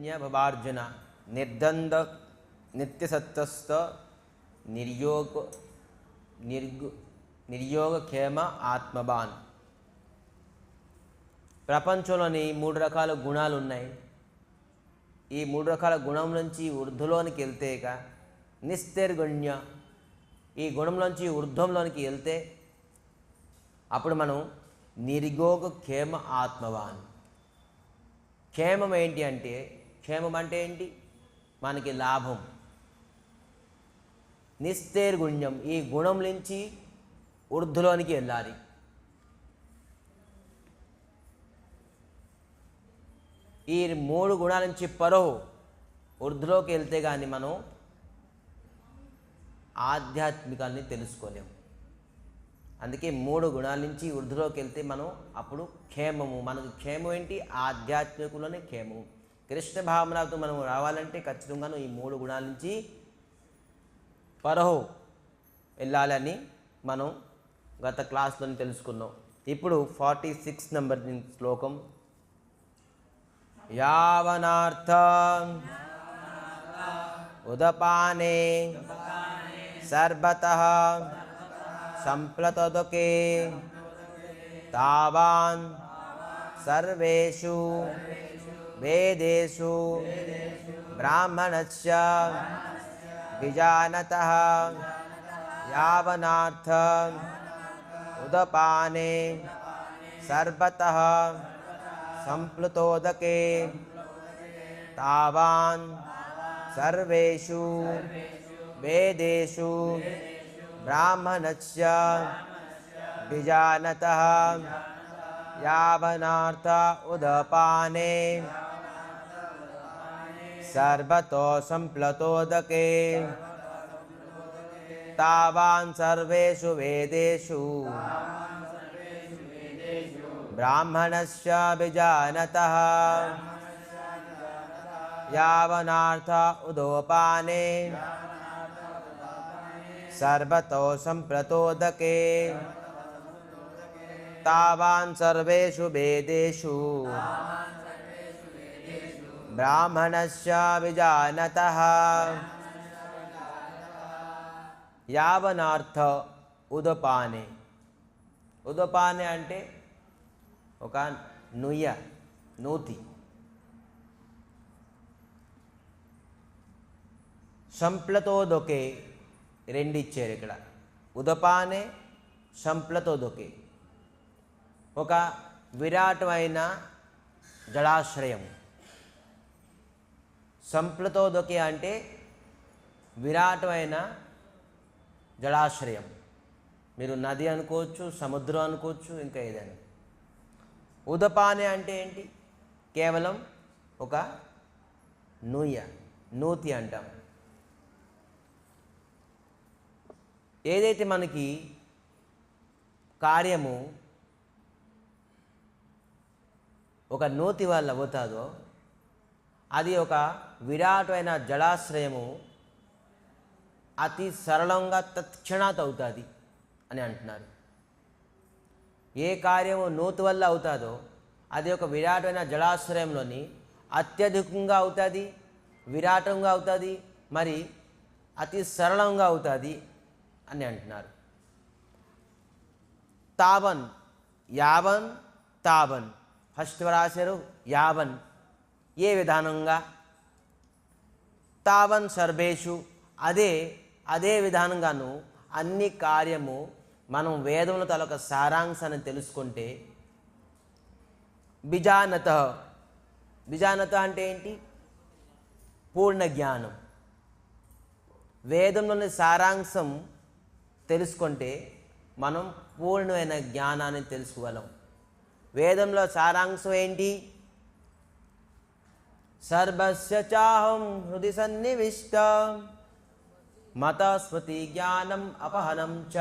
నిర్గుణ్య భవార్జున నిర్దంద నిత్యసత్వస్థ నిర్యోగక్షేమ ఆత్మవాన్. ప్రపంచంలోని 3 రకాల గుణాలు ఉన్నాయి. ఈ 3 రకాల గుణం నుంచి ఊర్ధ్వలోనికి వెళ్తేక నిస్తైర్గుణ్య, ఈ గుణంలోంచి ఊర్ధ్వంలోనికి వెళ్తే అప్పుడు మనం నిర్యోగక్షేమ ఆత్మవాన్. క్షేమం ఏంటి అంటే, క్షేమం అంటే ఏంటి? మనకి లాభం. నిస్తైర్గుణ్యం, ఈ గుణం నుంచి ఊర్ధ్వలోనికి వెళ్ళాలి. ఈ 3 గుణాల నుంచి ఊర్ధ్వలోకి వెళ్తే కానీ మనం ఆధ్యాత్మికాన్ని తెలుసుకోలేము. అందుకే 3 గుణాల నుంచి ఊర్ధ్వలోకి వెళ్తే మనం అప్పుడు క్షేమము. మనకు క్షేమం ఏంటి? ఆధ్యాత్మికులోనే క్షేమము. కృష్ణ భావనతో మనం రావాలంటే ఖచ్చితంగాను ఈ 3 గుణాల నుంచి వెళ్ళాలని మనం గత క్లాస్లో తెలుసుకున్నాం. ఇప్పుడు 46 నంబర్ శ్లోకం. యావనార్థ ఉదపానే సర్వతః సంప్లతోదకే తావాన్ సర్వేషు వేదేషు బ్రాహ్మణస్య విజానతః యావనార్థ ఉదపానే సర్వతః సంప్లుతోదకే తావాన్ సర్వేషు వేదేషు బ్రాహ్మణస్య విజానతః యావనార్థ ఉదపానే సర్వతో సంప్లుతోదకే తావాన్ సర్వేషు వేదేషు బ్రాహ్మణస్య విజానతః యావనార్థ ఉదపానే సర్వతో సంప్లుతోదకే తావాన్ సర్వేషు వేదేషు బ్రాహ్మణస్య విజానతః. యావనార్థ ఉదపానే. ఉదపానే అంటే ఒక నూతి. సంప్లతోదకే 2 ఇచ్చారు ఇక్కడ. ఉదపానే సంప్లతోదకే ఒక విరాటమైన జలాశ్రయం. సంప్లుతోదకే అంటే విరాటమైన జలాశ్రయం. మీరు నది అనుకోవచ్చు, సముద్రం అనుకోవచ్చు, ఇంకా ఏదైనా. ఉదపానే అంటే ఏంటి? కేవలం ఒక నూతి అంటాం. ఏదైతే మనకి కార్యము ఒక నూతి వల్ల అవుతుందో అది ఒక విరాటమైన జలాశ్రయము అతి సరళంగా తత్క్షణాత్ అవుతుంది అని అంటున్నారు. ఏ కార్యము నూతి వల్ల అవుతుందో అది ఒక విరాటమైన జలాశ్రయంలోని అత్యధికంగా అవుతుంది, విరాటంగా అవుతుంది, మరి అతి సరళంగా అవుతుంది అని అంటున్నారు. తావన్, యావన్, తావన్. ఫస్ట్ రాశారు యావన్, ఏ విధానంగా. తావన్ సర్వేషు, అదే విధానంగాను అన్ని కార్యము. మనం వేదముల తాలూకా సారాంశాన్ని తెలుసుకుంటే బిజానత అంటే ఏంటి? పూర్ణ జ్ఞానం. వేదంలోని సారాంశం తెలుసుకుంటే మనం పూర్ణమైన జ్ఞానాన్ని తెలుసుకోగలం. వేదంలో సారాంశం ఏంటి? సర్వస్య చాహం హృది సన్నివిష్ట మత స్మృతి జ్ఞానం అపహనం చ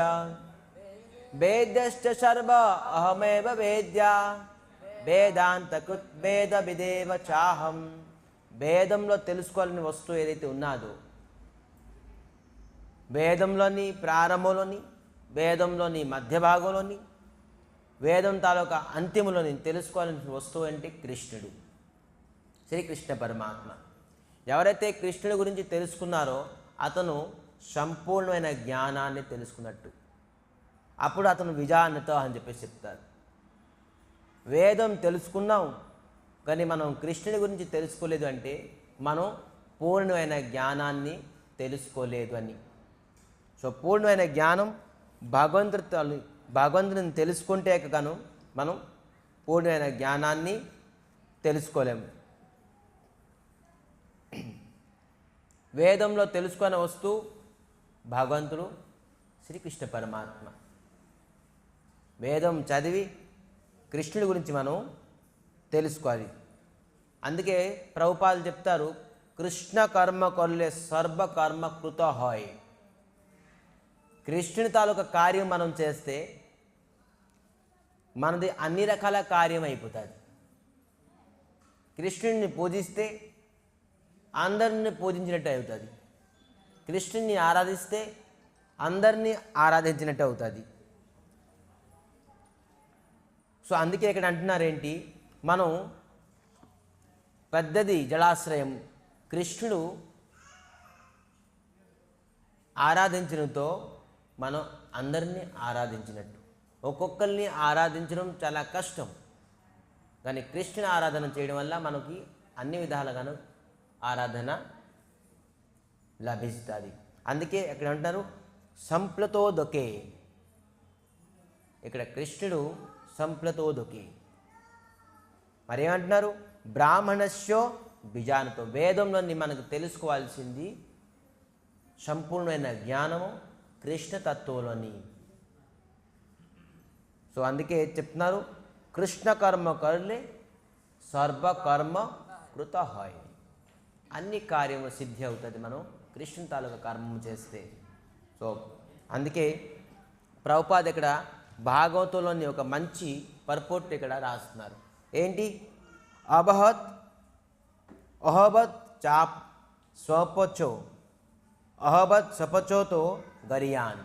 వేద్యశ్చ సర్వ అహమేవ వేద్య వేదాంత కృత్ వేద విదేవ చాహం. వేదంలో తెలుసుకోవాలని వస్తువు ఏదైతే ఉన్నదో, వేదంలోని ప్రారంభంలోని, వేదంలోని మధ్య భాగంలోని, వేదం తాలూకా అంత్యములోని తెలుసుకోవాలని వస్తువు అంటే కృష్ణుడు, శ్రీకృష్ణ పరమాత్మ. ఎవరైతే కృష్ణుడి గురించి తెలుసుకున్నారో అతను సంపూర్ణమైన జ్ఞానాన్ని తెలుసుకున్నట్టు. అప్పుడు అతను విజానతో అని చెప్పేసి చెప్తారు. వేదం తెలుసుకున్నాం కానీ మనం కృష్ణుడి గురించి తెలుసుకోలేదు అంటే మనం పూర్ణమైన జ్ఞానాన్ని తెలుసుకోలేదు అని. సో పూర్ణమైన జ్ఞానం భగవంతుని తెలుసుకుంటే గాను మనం పూర్ణమైన జ్ఞానాన్ని తెలుసుకోలేము. వేదంలో తెలుసుకునే వస్తువు భగవంతుడు శ్రీకృష్ణ పరమాత్మ. వేదం చదివి కృష్ణుడి గురించి మనం తెలుసుకోవాలి. అందుకే ప్రభుపాదులు చెప్తారు, కృష్ణ కర్మ కొల్లే సర్వకర్మ కృత హాయ్. కృష్ణుని తాలూకా కార్యం మనం చేస్తే మనది అన్ని రకాల కార్యం అయిపోతుంది. కృష్ణుడిని పూజిస్తే అందరిని పూజించినట్టు అవుతుంది. కృష్ణుడిని ఆరాధిస్తే అందరినీ ఆరాధించినట్టు అవుతుంది. సో అందుకే ఇక్కడ అంటున్నారేంటి, మనం పెద్దది జలాశ్రయం కృష్ణుడు ఆరాధించడంతో మనం అందరినీ ఆరాధించినట్టు. ఒక్కొక్కరిని ఆరాధించడం చాలా కష్టం, కానీ కృష్ణుని ఆరాధన చేయడం వల్ల మనకి అన్ని విధాలుగాను ఆరాధన లభిస్తుంది. అందుకే ఇక్కడ అంటారు సంప్లతోదకే. ఇక్కడ కృష్ణుడు సంప్లతోదకే. మరి ఏమంటున్నారు, బ్రాహ్మణస్యో బిజానతో. వేదంలోని మనకు తెలుసుకోవాల్సింది సంపూర్ణమైన జ్ఞానము కృష్ణతత్వంలోని. సో అందుకే చెప్తున్నారు, కృష్ణ కర్మ కర్లే సర్వకర్మ కృత హాయ్. అన్ని కార్యము సిద్ధి అవుతుంది మనం కృష్ణ తాలూకా కర్మము చేస్తే. సో అందుకే ప్రభుపాద ఇక్కడ భాగవతంలోని ఒక మంచి పర్పోర్ట్ ఇక్కడ రాస్తున్నారు. ఏంటి, అహబత్ చాప్ స్వపచో అహబత్ సపచోతో గరియాన్.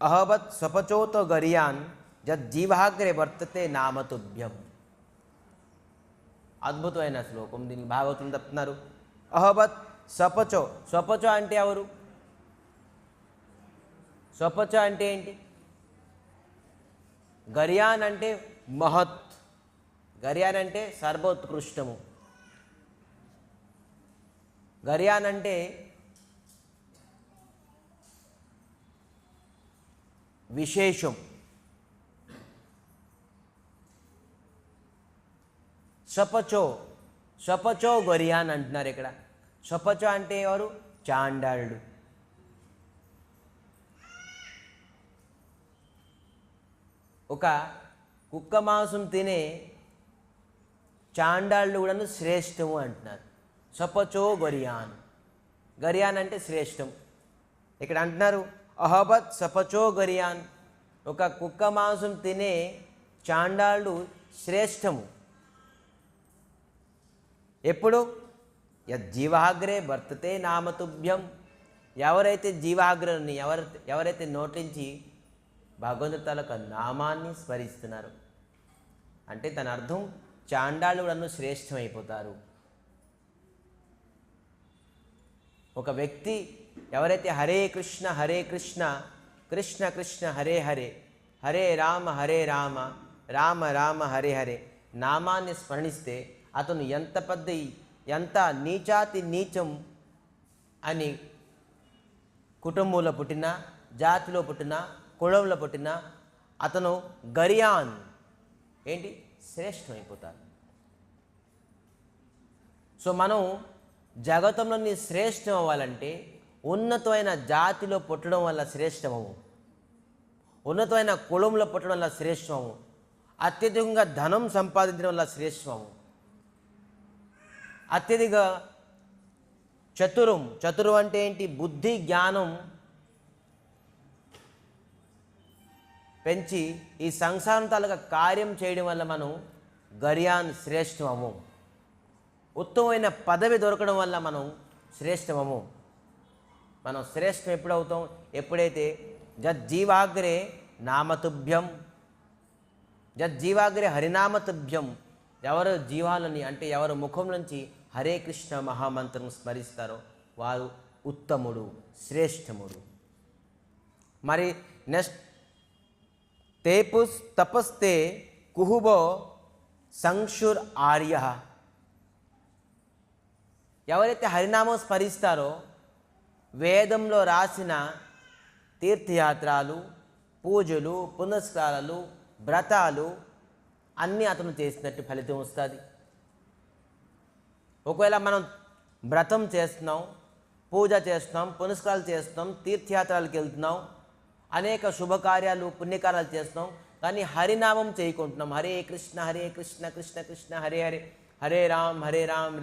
అహబత్ సపచోతో గరియాన్ జజ్జీవాగ్రే వర్తతే నామతుభ్యం. అద్భుతమైన శ్లోకం. దీనికి భాగవతం చెప్తున్నారు. అహబత్ సపచో. స్వపచో అంటే ఎవరు? స్వపచో అంటే ఏంటి? గరియాన్ అంటే మహత్. గరియాన్ అంటే సర్వోత్కృష్టము. గరియాన్ అంటే విశేషం. స్వపచో గరియాన్ అంటున్నారు ఇక్కడ. స్వపచో అంటే ఎవరు? చాండాలుడు. ఒక కుక్క మాంసం తినే చాండాళ్ళు కూడా శ్రేష్టము అంటున్నారు. సపచో గరియాన్. గరియాన్ అంటే శ్రేష్టం. ఇక్కడ అంటున్నారు అహబత్ సపచో గరియాన్. ఒక కుక్క మాంసం తినే చాండాళ్ళు శ్రేష్టము. ఎప్పుడు? యజ్జీవాగ్రే వర్తతే నామతుభ్యం. ఎవరైతే జీవాగ్రని ఎవరైతే నోటించి భగవంతుడి తాలూకా నామాన్ని స్మరిస్తున్నారు అంటే తన అర్థం చాండాళ్ళు కూడా శ్రేష్టమైపోతారు. ఒక వ్యక్తి ఎవరైతే హరే కృష్ణ కృష్ణ కృష్ణ హరే హరే హరే రామ రామ రామ హరే హరే నామాన్ని స్మరణిస్తే అతను ఎంత నీచాతి నీచం అని కుటుంబంలో పుట్టినా, జాతిలో పుట్టినా, కులంలో పుట్టినా అతను గరియాన్ ఏంటి శ్రేష్టమైపోతారు. సో మనం జగతంలోని శ్రేష్టం అవ్వాలంటే ఉన్నతమైన జాతిలో పుట్టడం వల్ల శ్రేష్టమము, ఉన్నతమైన కులంలో పుట్టడం వల్ల శ్రేష్టమము, అత్యధికంగా ధనం సంపాదించడం వల్ల శ్రేష్టమము, అత్యధిక చతురం అంటే ఏంటి బుద్ధి జ్ఞానం పెంచి ఈ సంసారం తాలూకా కార్యం చేయడం వల్ల మనం గరియాన్ శ్రేష్టమము, ఉత్తమమైన పదవి దొరకడం వల్ల మనం శ్రేష్టమము. మనం శ్రేష్టం ఎప్పుడవుతాం? ఎప్పుడైతే జజ్జీవాగ్రే నామతుభ్యం, జజ్జీవాగ్రే హరినామతుభ్యం, ఎవరు జీవాలని అంటే ఎవరు ముఖం నుంచి హరే కృష్ణ మహామంత్రం స్మరిస్తారో వారు ఉత్తముడు, శ్రేష్టముడు. మరి నెక్స్ట్ తపస్తే కుహుబో సంక్షుర్ ఆర్య. ఎవరైతే హరినామం స్మరిస్తారో వేదంలో రాసిన తీర్థయాత్రలు, పూజలు, పునస్కారాలు, వ్రతాలు అన్నీ అతను చేసినట్టు ఫలితం వస్తుంది. ఒకవేళ మనం వ్రతం చేస్తున్నాం, పూజ చేస్తున్నాం, పునస్కారాలు చేస్తున్నాం, తీర్థయాత్రలకు వెళ్తున్నాం, అనేక శుభకార్యాలు, పుణ్యకార్యాలు చేస్తున్నాం, కానీ హరినామం చేయకుంటున్నాం. హరే కృష్ణ కృష్ణ కృష్ణ హరే హరే, హరే రామ్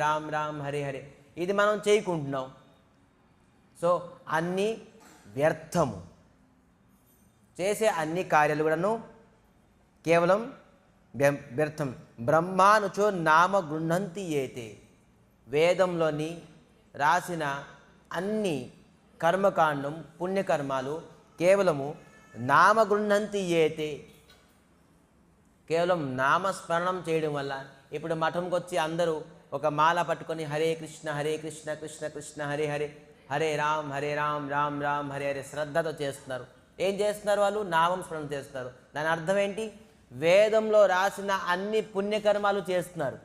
రామ్ రామ్ హరే హరే, ఇది మనం చేయకుంటున్నాం. సో అన్నీ వ్యర్థము. చేసే అన్ని కార్యాలు కూడాను కేవలం వ్యర్థం. బ్రహ్మానుచో నామ గృహంతి ఏతే. వేదంలోని రాసిన అన్ని కర్మకాండం, పుణ్యకర్మాలు కేవలము నామ గృహంతి ఏతే, కేవలం నామస్మరణం చేయడం వల్ల. ఇప్పుడు మఠంకి వచ్చి అందరూ ఒక మాల పట్టుకొని హరే కృష్ణ కృష్ణ కృష్ణ హరే హరే, హరే రామ్ రామ్ రామ్ హరే హరే శ్రద్ధతో చేస్తున్నారు. ఏం చేస్తున్నారు? వాళ్ళు నామం స్మరణ చేస్తున్నారు. దాని అర్థం ఏంటి? వేదంలో రాసిన అన్ని పుణ్యకర్మాలు చేస్తున్నారు.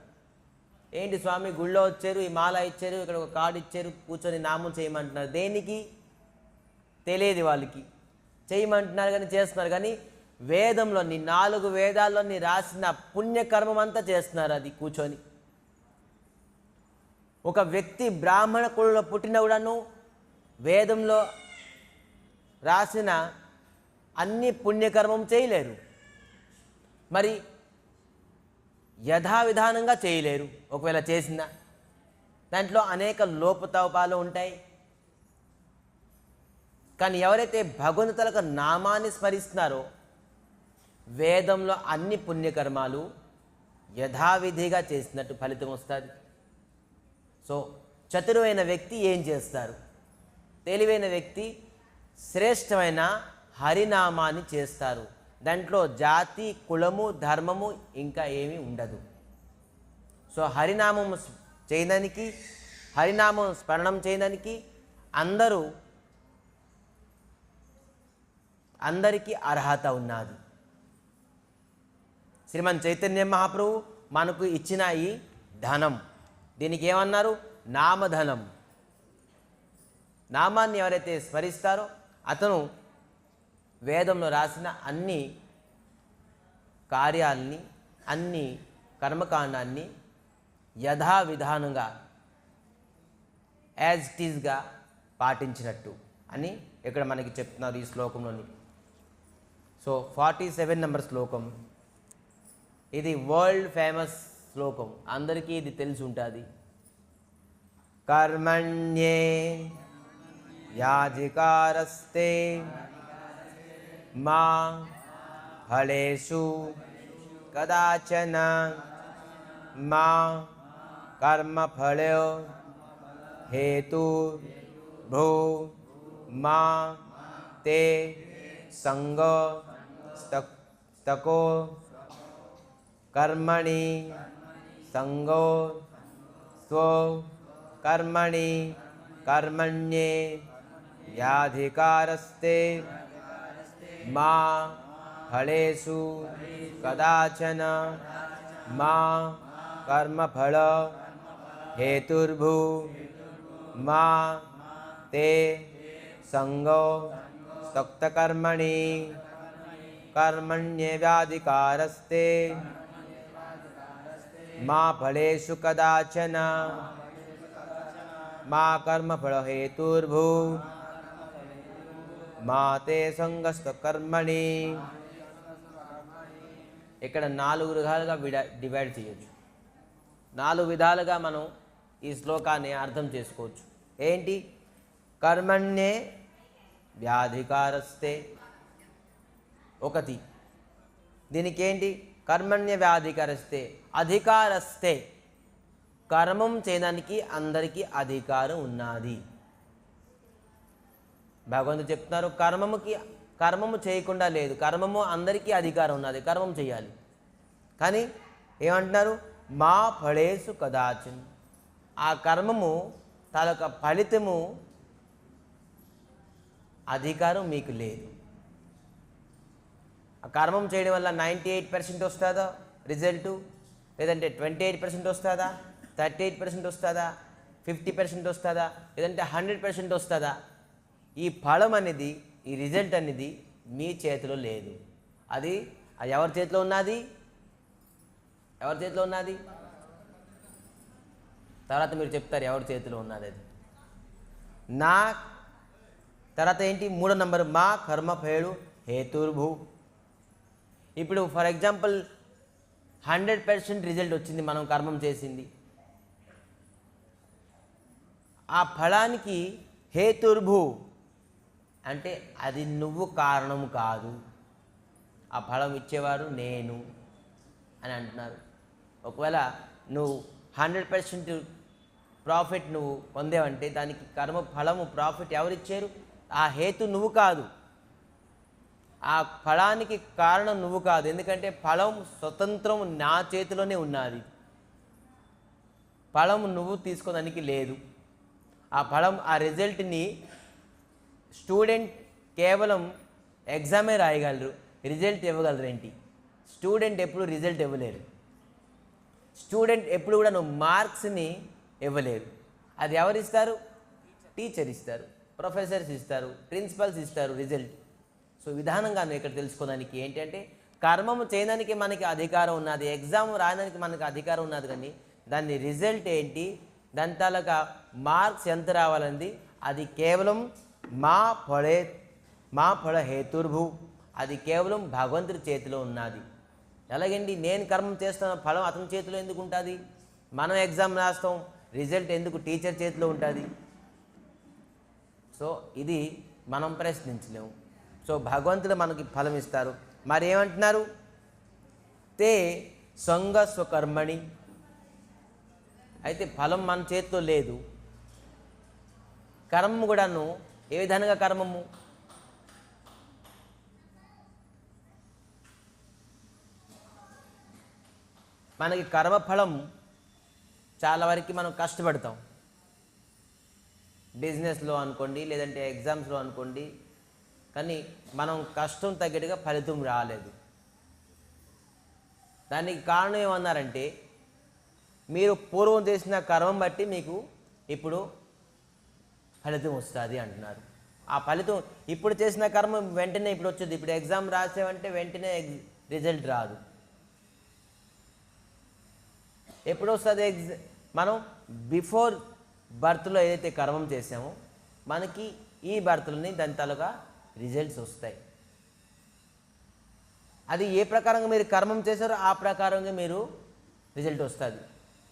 ఏంటి స్వామి గుళ్ళో వచ్చారు, ఈ మాల ఇచ్చారు, ఇక్కడ ఒక కార్డు ఇచ్చారు, కూర్చొని నామం చేయమంటున్నారు. దేనికి తెలియదు వాళ్ళకి. చేయమంటున్నారు కానీ చేస్తున్నారు. కానీ వేదంలోని 4 వేదాల్లోని రాసిన పుణ్యకర్మం అంతా చేస్తున్నారు అది కూర్చొని. ఒక వ్యక్తి బ్రాహ్మణ కులంలో పుట్టిన కూడాను వేదంలో రాసిన అన్ని పుణ్యకర్మం చేయలేరు. మరి యథావిధానంగా చేయలేరు. ఒకవేళ చేసిన దాంట్లో అనేక లోపతోపాలు ఉంటాయి. కానీ ఎవరైతే భగవంతులకు నామాన్ని స్మరిస్తున్నారో వేదంలో అన్ని పుణ్యకర్మాలు యథావిధిగా చేసినట్టు ఫలితం వస్తుంది. సో చతురైన వ్యక్తి ఏం చేస్తారు? తెలివైన వ్యక్తి శ్రేష్టమైన హరినామాన్ని చేస్తారు. దాంట్లో జాతి, కులము, ధర్మము ఇంకా ఏమీ ఉండదు. సో హరినామం చేయడానికి, హరినామం స్మరణం చేయడానికి అందరికీ అర్హత ఉన్నది. శ్రీమన్ చైతన్య మహాప్రభు మనకు ఇచ్చిన ఈ ధనం, దీనికి ఏమన్నారు? నామధనం. నామాన్ని ఎవరైతే స్మరిస్తారో అతను వేదంలో రాసిన అన్ని కార్యాలని, అన్ని కర్మకాండాన్ని యథావిధానంగా యాజ్ ఇట్ ఈజ్గా పాటించినట్టు అని ఇక్కడ మనకి చెప్తున్నారు ఈ శ్లోకంలోని. సో 47 నెంబర్ శ్లోకం. ఇది వరల్డ్ ఫేమస్ శ్లోకం, అందరికీ ఇది తెలిసి ఉంటుంది. కర్మణ్యే యాధికారస్తే మా ఫలేషు కదాచన మా కర్మఫలో హేతు భూ మా తే సంగ స్తకో కర్మణి సంగో స్వ కర్మణి కర్మణ్యే యాధికారస్తే మా ఫలేషు కదాచన మా కర్మఫల హేతుర్భూ మా తే సంగో స్తక్తకర్మణి కర్మణ్యేవ్యాధికారస్తే మా ఫలేషు కదాచన మా కర్మఫల హేతుర్భూ మా తే సంగస్తకర్మణి. ఇక్కడ 4 విధాలుగా డివైడ్ చేయొచ్చు. 4 విధాలుగా మనం ఈ శ్లోకాన్ని అర్థం చేసుకోవచ్చు. ఏంటి? కర్మణ్యే వ్యాధికారస్తే ఒకటి. దీనికి ఏంటి? కర్మణ్య వ్యాధికారస్తే అధికారస్తే, కర్మం చేయడానికి అందరికీ అధికారం ఉన్నది. భగవంతుడు చెప్తున్నారు కర్మము చేయకుండా లేదు, కర్మము అందరికీ అధికారం ఉన్నది, కర్మం చేయాలి. కానీ ఏమంటున్నారు? మా ఫళేషు కదాచిన్. ఆ కర్మము తాలూకా ఫలితము అధికారం మీకు లేదు. ఆ కర్మం చేయడం వల్ల 98% వస్తుందా రిజల్టు, లేదంటే 28% వస్తుందా, 38% వస్తుందా, 50% వస్తుందా, లేదంటే 100% వస్తుందా? ఈ ఫలం అనేది, ఈ రిజల్ట్ అనేది మీ చేతిలో లేదు. అది ఎవరి చేతిలో ఉన్నది? ఎవరి చేతిలో ఉన్నది? తర్వాత మీరు చెప్తారు ఎవరి చేతిలో ఉన్నది అది. నా తర్వాత ఏంటి? 3వ నంబర్ మా కర్మ ఫేడు హేతుర్భూ. ఇప్పుడు ఫర్ ఎగ్జాంపుల్ 100% రిజల్ట్ వచ్చింది, మనం కర్మం చేసింది. ఆ ఫలానికి హేతుర్భూ అంటే అది నువ్వు కారణం కాదు, ఆ ఫలం ఇచ్చేవాడు నేను అని అంటున్నారు. ఒకవేళ నువ్వు 100% ప్రాఫిట్ నువ్వు పొందేవంటే దానికి కర్మ ఫలము ప్రాఫిట్ ఎవరిచ్చారు? ఆ హేతు నువ్వు కాదు, ఆ ఫలానికి కారణం నువ్వు కాదు. ఎందుకంటే ఫలం స్వతంత్రం నా చేతిలోనే ఉన్నది, ఫలం నువ్వు తీసుకోవడానికి లేదు. ఆ ఫలం, ఆ రిజల్ట్ని స్టూడెంట్ కేవలం ఎగ్జామే రాయగలరు, రిజల్ట్ ఇవ్వగలరు ఏంటి? స్టూడెంట్ ఎప్పుడు రిజల్ట్ ఇవ్వలేరు. స్టూడెంట్ ఎప్పుడు కూడా నువ్వు మార్క్స్ని ఇవ్వలేరు. అది ఎవరు ఇస్తారు? టీచర్ ఇస్తారు, ప్రొఫెసర్స్ ఇస్తారు, ప్రిన్సిపల్స్ ఇస్తారు రిజల్ట్. సో విధానంగా నువ్వు ఇక్కడ తెలుసుకోవడానికి ఏంటంటే కర్మము చేయడానికి మనకి అధికారం ఉన్నది, ఎగ్జామ్ రాయడానికి మనకి అధికారం ఉన్నది, కానీ దాని రిజల్ట్ ఏంటి, దాని తాలూకా మార్క్స్ ఎంత రావాలంది అది కేవలం మా ఫళ హేతుర్భూ, అది కేవలం భగవంతుడి చేతిలో ఉన్నది. ఎలాగండి? నేను కర్మం చేస్తున్న ఫలం అతని చేతిలో ఎందుకు ఉంటుంది? మనం ఎగ్జామ్ రాస్తాం, రిజల్ట్ ఎందుకు టీచర్ చేతిలో ఉంటుంది? సో ఇది మనం ప్రశ్నించలేము. సో భగవంతుడు మనకి ఫలం ఇస్తారు. మరి ఏమంటున్నారు? తే సంగ స్వకర్మణి. అయితే ఫలం మన చేతిలో లేదు. కర్మము కూడాను ఏ విధంగా కర్మము? మనకి కర్మఫలం చాలా వరకు మనం కష్టపడతాం, బిజినెస్లో అనుకోండి, లేదంటే ఎగ్జామ్స్లో అనుకోండి, కానీ మనం కష్టం తగ్గట్టుగా ఫలితం రాలేదు. దానికి కారణం ఏమన్నారంటే మీరు పూర్వం చేసిన కర్మం బట్టి మీకు ఇప్పుడు ఫలితం వస్తుంది అంటున్నారు. ఆ ఫలితం ఇప్పుడు చేసిన కర్మ వెంటనే ఇప్పుడు వచ్చేది. ఇప్పుడు ఎగ్జామ్ రాసేవంటే వెంటనే రిజల్ట్ రాదు. ఎప్పుడు వస్తుంది? మనం బిఫోర్ బర్త్లో ఏదైతే కర్మం చేసామో మనకి ఈ బర్త్లోని దాని తాలూకా రిజల్ట్స్ వస్తాయి. అది ఏ ప్రకారంగా మీరు కర్మం చేశారో ఆ ప్రకారంగా మీరు రిజల్ట్ వస్తుంది.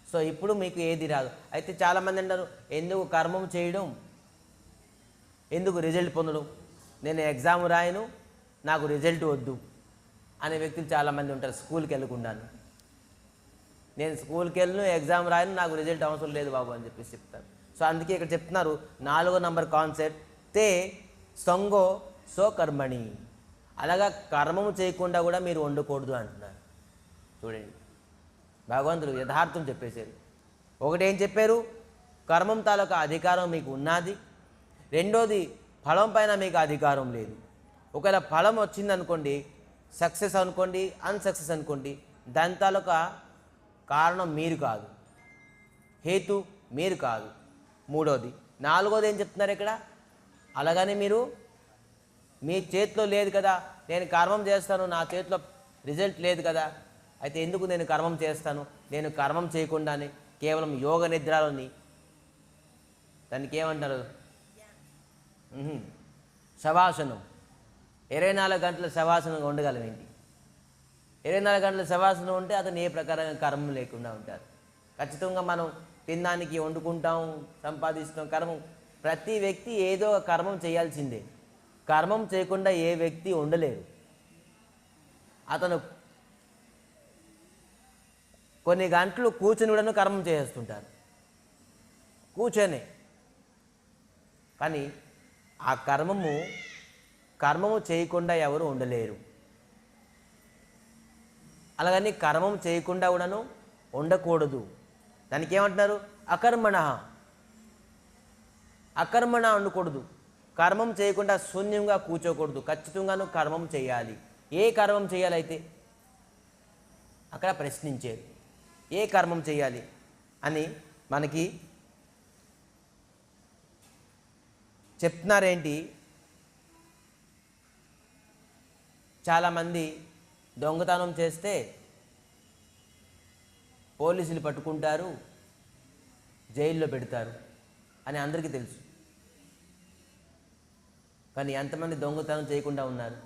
సో ఇప్పుడు మీకు ఏది రాదు. అయితే చాలామంది అంటారు, ఎందుకు కర్మం చేయడం, ఎందుకు రిజల్ట్ పొందడం, నేను ఎగ్జామ్ రాయను, నాకు రిజల్ట్ వద్దు అనే వ్యక్తులు చాలామంది ఉంటారు. స్కూల్కి వెళ్ళకుండాను, నేను స్కూల్కి వెళ్ళను, ఎగ్జామ్ రాయను, నాకు రిజల్ట్ అవసరం లేదు బాబు అని చెప్పేసి చెప్తారు. సో అందుకే ఇక్కడ చెప్తున్నారు 4వ నంబర్ కాన్సెప్ట్, తే సంగో స్వకర్మణి. అలాగా కర్మము చేయకుండా కూడా మీరు వండకూడదు అంటున్నారు. చూడండి, భగవంతుడు యథార్థం చెప్పేశారు. ఒకటేం చెప్పారు? కర్మం తాలూకా అధికారం మీకు ఉన్నది. రెండోది, ఫలం పైన మీకు అధికారం లేదు. ఒకవేళ ఫలం వచ్చిందనుకోండి, సక్సెస్ అనుకోండి, అన్సక్సెస్ అనుకోండి, దాని తాలూకా కారణం మీరు కాదు, హేతు మీరు కాదు. మూడోది. 4వది ఏం చెప్తున్నారు ఇక్కడ? అలాగని మీరు మీ చేతిలో లేదు కదా, నేను కర్మం చేస్తాను, నా చేతిలో రిజల్ట్ లేదు కదా, అయితే ఎందుకు నేను కర్మం చేస్తాను? నేను కర్మం చేయకుండానే కేవలం యోగ నిద్రలోని, దానికి ఏమంటారు, శవాసనం, 24 గంటల శవాసనంగా ఉండగలం ఏంటి? 24 గంటల శవాసనం ఉంటే అతను ఏ ప్రకారంగా కర్మం లేకుండా ఉంటారు. ఖచ్చితంగా మనం తినడానికి వండుకుంటాం, సంపాదిస్తాం, కర్మం. ప్రతి వ్యక్తి ఏదో ఒక కర్మం చేయాల్సిందే. కర్మం చేయకుండా ఏ వ్యక్తి ఉండలేరు. అతను కొన్ని గంటలు కూర్చొని కూడా కర్మం చేస్తుంటారు, కూర్చొని. కానీ ఆ కర్మము చేయకుండా ఎవరు ఉండలేరు. అలాగని కర్మం చేయకుండా కూడాను ఉండకూడదు. దానికి ఏమంటున్నారు? అకర్మణ. అకర్మణ ఉండకూడదు. కర్మం చేయకుండా శూన్యంగా కూర్చోకూడదు. ఖచ్చితంగాను కర్మం చేయాలి. ఏ కర్మం చేయాలైతే అక్కడ ప్రశ్నించేది, ఏ కర్మం చేయాలి అని మనకి చెప్తున్నారేంటి? చాలామంది దొంగతనం చేస్తే పోలీసులు పట్టుకుంటారు, జైల్లో పెడతారు అని అందరికీ తెలుసు. కానీ ఎంతమంది దొంగతనం చేయకుండా ఉన్నారు?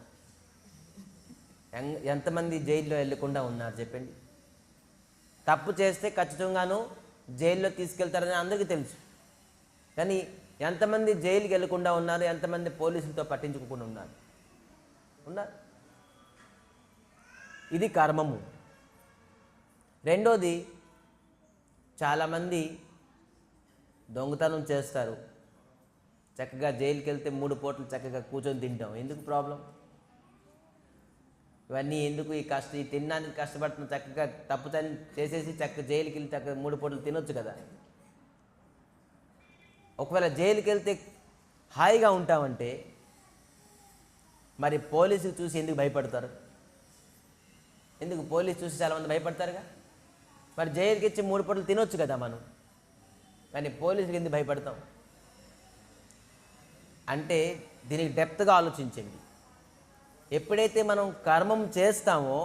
ఎంతమంది జైల్లో వెళ్ళకుండా ఉన్నారు చెప్పండి? తప్పు చేస్తే ఖచ్చితంగాను జైల్లో తీసుకెళ్తారని అందరికీ తెలుసు. కానీ ఎంతమంది జైలుకి వెళ్ళకుండా ఉన్నారు? ఎంతమంది పోలీసులతో పట్టించుకోకుండా ఉన్నారు? ఇది కర్మము. రెండోది, చాలామంది దొంగతనం చేస్తారు, చక్కగా జైలుకి వెళ్తే 3 పూటలు చక్కగా కూర్చొని తింటాం. ఎందుకు ప్రాబ్లం? ఇవన్నీ ఎందుకు? ఈ తినడానికి కష్టపడుతున్న చక్కగా తప్పు చేసేసి చక్కగా జైలుకి వెళ్ళి చక్కగా 3 పూటలు తినొచ్చు కదా. ఒకవేళ జైలుకి వెళ్తే హాయిగా ఉంటామంటే మరి పోలీసులు చూసి ఎందుకు భయపడతారు? ఎందుకు పోలీసు చూసి చాలామంది భయపడతారుగా. మరి జైలుకి ఇచ్చి 3 పూటలు తినొచ్చు కదా మనం, కానీ పోలీసుకి ఎందుకు భయపడతాం? అంటే దీనికి డెప్త్గా ఆలోచించండి. ఎప్పుడైతే మనం కర్మం చేస్తామో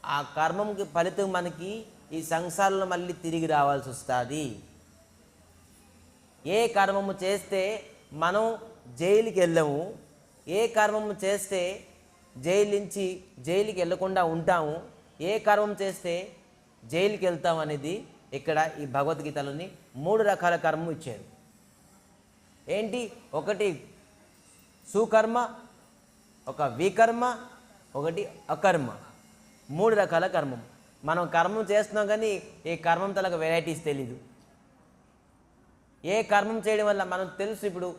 ఆ కర్మంకి ఫలితం మనకి ఈ సంసారంలో మళ్ళీ తిరిగి రావాల్సి వస్తుంది. ఏ కర్మము చేస్తే మనం జైలుకి వెళ్ళము, ఏ కర్మము చేస్తే జైలు నుంచి జైలుకి వెళ్ళకుండా ఉంటాము, ఏ కర్మం చేస్తే జైలుకి వెళ్తాం అనేది ఇక్కడ ఈ భగవద్గీతలోని 3 రకాల కర్మం ఇచ్చారు. ఏంటి? ఒకటి సుకర్మ, ఒక వికర్మ, ఒకటి అకర్మ. 3 రకాల కర్మం. మనం కర్మం చేస్తున్నాం కానీ ఈ కర్మం తలకు వెరైటీస్ తెలీదు. ఏ కర్మం చేయడం వల్ల మనం తెలుసు. ఇప్పుడు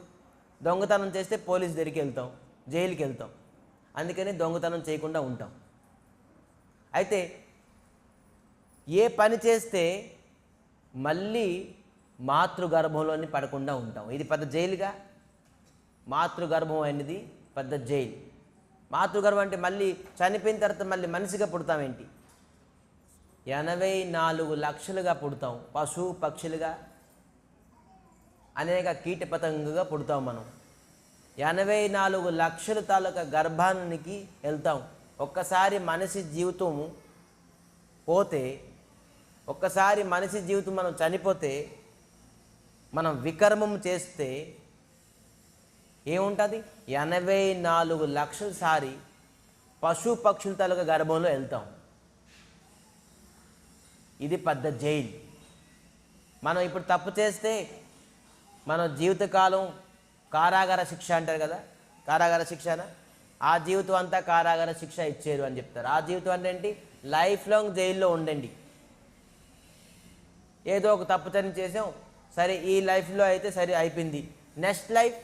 దొంగతనం చేస్తే పోలీస్ దగ్గరికి వెళ్తాం, జైలుకి వెళ్తాం, అందుకని దొంగతనం చేయకుండా ఉంటాం. అయితే ఏ పని చేస్తే మళ్ళీ మాతృగర్భంలోని పడకుండా ఉంటాం. ఇది పెద్ద జైలుగా. మాతృగర్భం అనేది పెద్ద జైలు. మాతృగర్భం అంటే మళ్ళీ చనిపోయిన తర్వాత మళ్ళీ మనిషిగా పుడతామేంటి? 84 లక్షలుగా పుడతాం. పశు పక్షులుగా, అనేక కీట పతంగుగా పుడతాం. మనం 84 లక్షల తాలూకా గర్భానికి వెళ్తాం. ఒక్కసారి మనిషి జీవితం పోతే, ఒక్కసారి మనిషి జీవితం మనం చనిపోతే, మనం వికర్మం చేస్తే ఏముంటుంది? 84 లక్షల సారి పశు పక్షుల తాలూకా గర్భంలో వెళ్తాం. ఇది పెద్ద జైలు. మనం ఇప్పుడు తప్పు చేస్తే మన జీవితకాలం కారాగార శిక్ష అంటారు కదా, కారాగార శిక్షన. ఆ జీవితం అంతా కారాగార శిక్ష ఇచ్చారు అని చెప్తారు. ఆ జీవితం అంటే ఏంటి? లైఫ్ లాంగ్ జైల్లో ఉండండి. ఏదో ఒక తప్పు చేసాం, సరే ఈ లైఫ్లో అయితే సరే అయిపోయింది. నెక్స్ట్ లైఫ్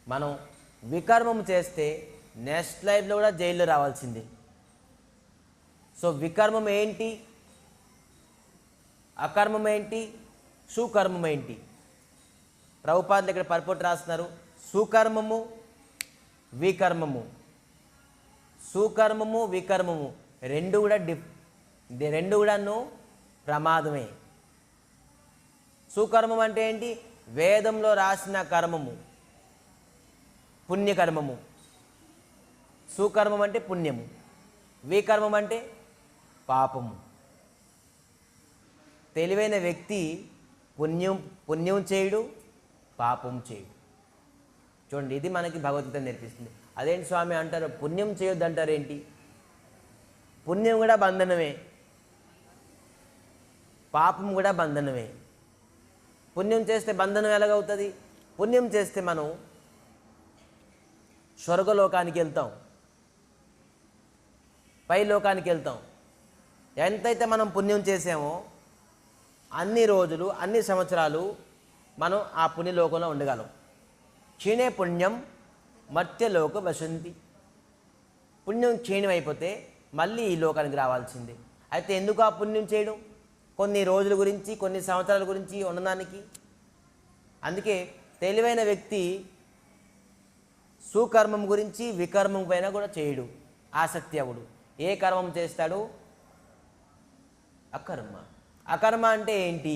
మనం వికర్మం చేస్తే నెక్స్ట్ లైఫ్లో కూడా జైల్లో రావాల్సిందే. సో వికర్మం ఏంటి, అకర్మం ఏంటి, సుకర్మం ఏంటి? ప్రభుపాదులు ఇక్కడ పర్పోట్ రాస్తున్నారు. సుకర్మము, వికర్మము. సుకర్మము, వికర్మము రెండు కూడాను ప్రమాదమే. సుకర్మం అంటే ఏంటి? వేదంలో రాసిన కర్మము, పుణ్యకర్మము. సుకర్మం అంటే పుణ్యము, వికర్మం అంటే పాపము. తెలివైన వ్యక్తి పుణ్యం చేయడు, పాపం చేయడు. చూడండి, ఇది మనకి భగవద్గీత నేర్పిస్తుంది. అదేంటి స్వామి అంటారు, పుణ్యం చేయొద్దు అంటారు ఏంటి? పుణ్యం కూడా బంధనమే, పాపం కూడా బంధనమే. పుణ్యం చేస్తే బంధనం ఎలాగవుతుంది? పుణ్యం చేస్తే మనం స్వర్గలోకానికి వెళ్తాం, పై లోకానికి వెళ్తాం. ఎంతైతే మనం పుణ్యం చేసామో అన్ని రోజులు, అన్ని సంవత్సరాలు మనం ఆ పుణ్యలోకంలో ఉండగలం. క్షీణే పుణ్యం మర్త్యలోక వసంతి. పుణ్యం క్షీణమైపోతే మళ్ళీ ఈ లోకానికి రావాల్సిందే. అయితే ఎందుకు ఆ పుణ్యం చేయడం? కొన్ని రోజుల గురించి, కొన్ని సంవత్సరాల గురించి ఉండడానికి. అందుకే తెలివైన వ్యక్తి సుకర్మం గురించి వికర్మం పైన కూడా చేయడు, ఆసక్తి అవడు. ఏ కర్మం చేస్తాడు? అకర్మ. అకర్మ అంటే ఏంటి?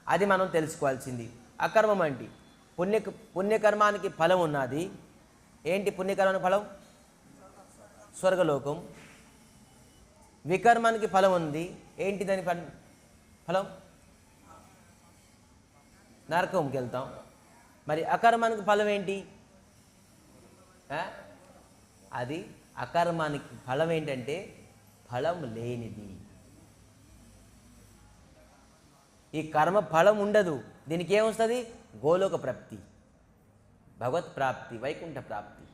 అది మనం తెలుసుకోవాల్సింది. అకర్మం అంటే పుణ్యకర్మానికి ఫలం ఉన్నది. ఏంటి పుణ్యకర్మానికి ఫలం? స్వర్గలోకం. వికర్మానికి ఫలం ఉంది. ఏంటి దాని ఫలం? నరకంకి వెళ్తాం. మరి అకర్మానికి ఫలం ఏంటి? అది అకర్మానికి ఫలం ఏంటంటే ఫలం లేనిది. ఈ కర్మ ఫలం ఉండదు. దీనికి ఏమొస్తుంది? గోలోక ప్రాప్తి, భగవత్ ప్రాప్తి, వైకుంఠ ప్రాప్తి,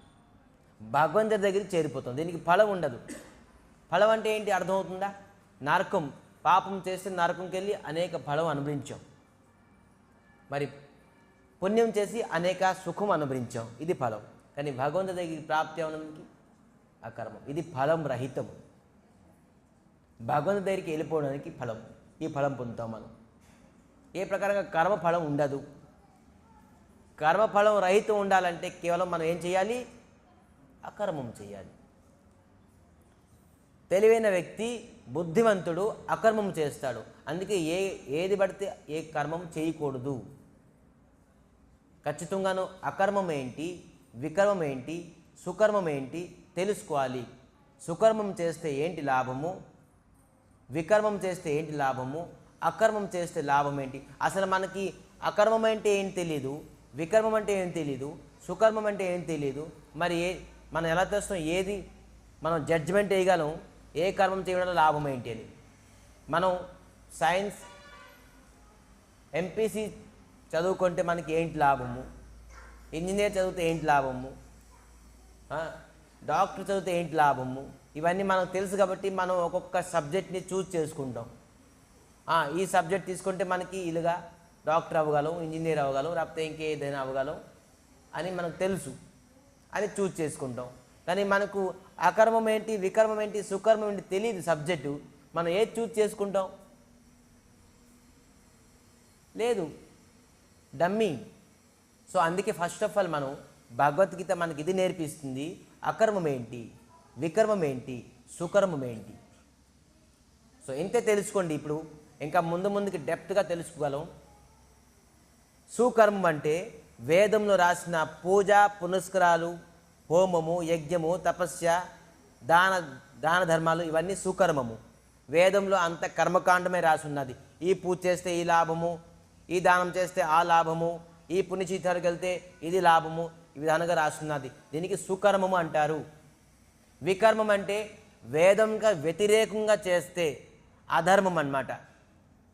భగవంతుడి దగ్గరికి చేరిపోతుంది. దీనికి ఫలం ఉండదు. ఫలం అంటే ఏంటి అర్థమవుతుందా? నరకం, పాపం చేస్తే నరకంకి వెళ్ళి అనేక ఫలం అనుభవించాం. మరి పుణ్యం చేసి అనేక సుఖం అనుభవించాం, ఇది ఫలం. కానీ భగవంతుడి దగ్గరికి ప్రాప్తి అవడానికి అకర్మం, ఇది ఫలం రహితం. భగవంతుడి దగ్గరికి వెళ్ళిపోవడానికి ఫలం, ఈ ఫలం పొందుతాం మనం. ఏ ప్రకారంగా కర్మఫలం ఉండదు. కర్మఫలం రహితం ఉండాలంటే కేవలం మనం ఏం చేయాలి? అకర్మం చేయాలి. తెలివైన వ్యక్తి, బుద్ధివంతుడు అకర్మం చేస్తాడు. అందుకే ఏది పడితే ఏ కర్మం చేయకూడదు. ఖచ్చితంగాను అకర్మం ఏంటి, వికర్మం ఏంటి, సుకర్మం ఏంటి తెలుసుకోవాలి. సుకర్మం చేస్తే ఏంటి లాభము, వికర్మం చేస్తే ఏంటి లాభము, అకర్మం చేస్తే లాభం ఏంటి? అసలు మనకి అకర్మం అంటే ఏం తెలియదు, వికర్మం అంటే ఏం తెలియదు, సుకర్మం అంటే ఏం తెలియదు. మరి మనం ఎలా తెలుస్తాం? ఏది మనం జడ్జిమెంట్ వేయగలం? ఏ కర్మం చేయడం లాభం ఏంటి అని. మనం సైన్స్ ఎంపీసీ చదువుకుంటే మనకి ఏంటి లాభము, ఇంజనీర్ చదివితే ఏంటి లాభము, డాక్టర్ చదివితే ఏంటి లాభము, ఇవన్నీ మనకు తెలుసు. కాబట్టి మనం ఒక్కొక్క సబ్జెక్ట్ని చూస్ చేసుకుంటాం. ఈ సబ్జెక్ట్ తీసుకుంటే మనకి ఇలాగా డాక్టర్ అవ్వగలం, ఇంజనీర్ అవ్వగలం, లేకపోతే ఇంకేదైనా అవ్వగలం అని మనకు తెలుసు అని చూస్ చేసుకుంటాం. కానీ మనకు అకర్మం ఏంటి, వికర్మం ఏంటి, సుకర్మం ఏంటి తెలియదు సబ్జెక్టు. మనం ఏది చూస్ చేసుకుంటాం? లేదు, డమ్మీ. సో అందుకే ఫస్ట్ ఆఫ్ ఆల్ మనం భగవద్గీత మనకి ఇది నేర్పిస్తుంది. అకర్మం ఏంటి, వికర్మం ఏంటి, సుకర్మం ఏంటి. సో ఇంతే తెలుసుకోండి. ఇప్పుడు ఇంకా ముందుకి డెప్త్గా తెలుసుకోగలం. సుకర్మం అంటే వేదంలో రాసిన పూజ, పునస్కారాలు, హోమము, యజ్ఞము, తపస్య, దాన ధర్మాలు ఇవన్నీ సుకర్మము. వేదంలో అంత కర్మకాండమే రాసి ఉన్నది. ఈ పూజ చేస్తే ఈ లాభము, ఈ దానం చేస్తే ఆ లాభము, ఈ పుణ్యక్షేత్రానికి వెళ్తే ఇది లాభము, ఈ విధానంగా రాస్తున్నది. దీనికి సుకర్మము అంటారు. వికర్మం అంటే వేదంగా వ్యతిరేకంగా చేస్తే అధర్మం అన్నమాట.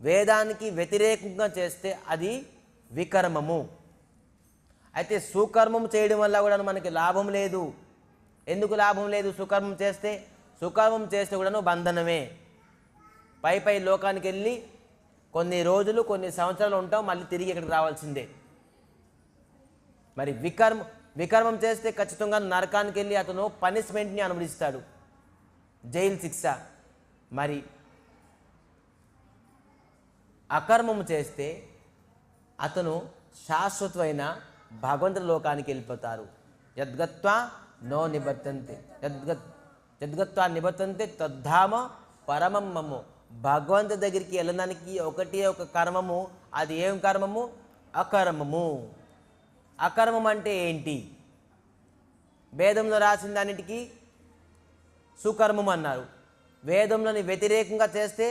వేదానికి వ్యతిరేకంగా చేస్తే అది వికర్మము. అయితే సుకర్మం చేయడం వల్ల కూడా మనకి లాభం లేదు. ఎందుకు లాభం లేదు? సుకర్మం చేస్తే కూడాను బంధనమే. పై లోకానికి వెళ్ళి కొన్ని రోజులు, కొన్ని సంవత్సరాలు ఉంటాం, మళ్ళీ తిరిగి ఇక్కడికి రావాల్సిందే. మరి వికర్మం చేస్తే ఖచ్చితంగా నరకానికి వెళ్ళి అతను పనిష్మెంట్ని అనుభవిస్తాడు, జైలు శిక్ష. మరి అకర్మము చేస్తే అతను శాశ్వతమైన భగవంతుడి లోకానికి వెళ్ళిపోతారు. యద్గత్వా నో నిబద్ధంతే, యద్గత్వా నిబద్ధంతే తద్ధామ పరమం మము. భగవంతుడి దగ్గరికి వెళ్ళడానికి ఒకటే ఒక కర్మము. అది ఏం కర్మము? అకర్మము. అకర్మం అంటే ఏంటి? వేదంలో రాసిన దానిటికి సుకర్మం అన్నారు, వేదంలోని వ్యతిరేకంగా చేస్తే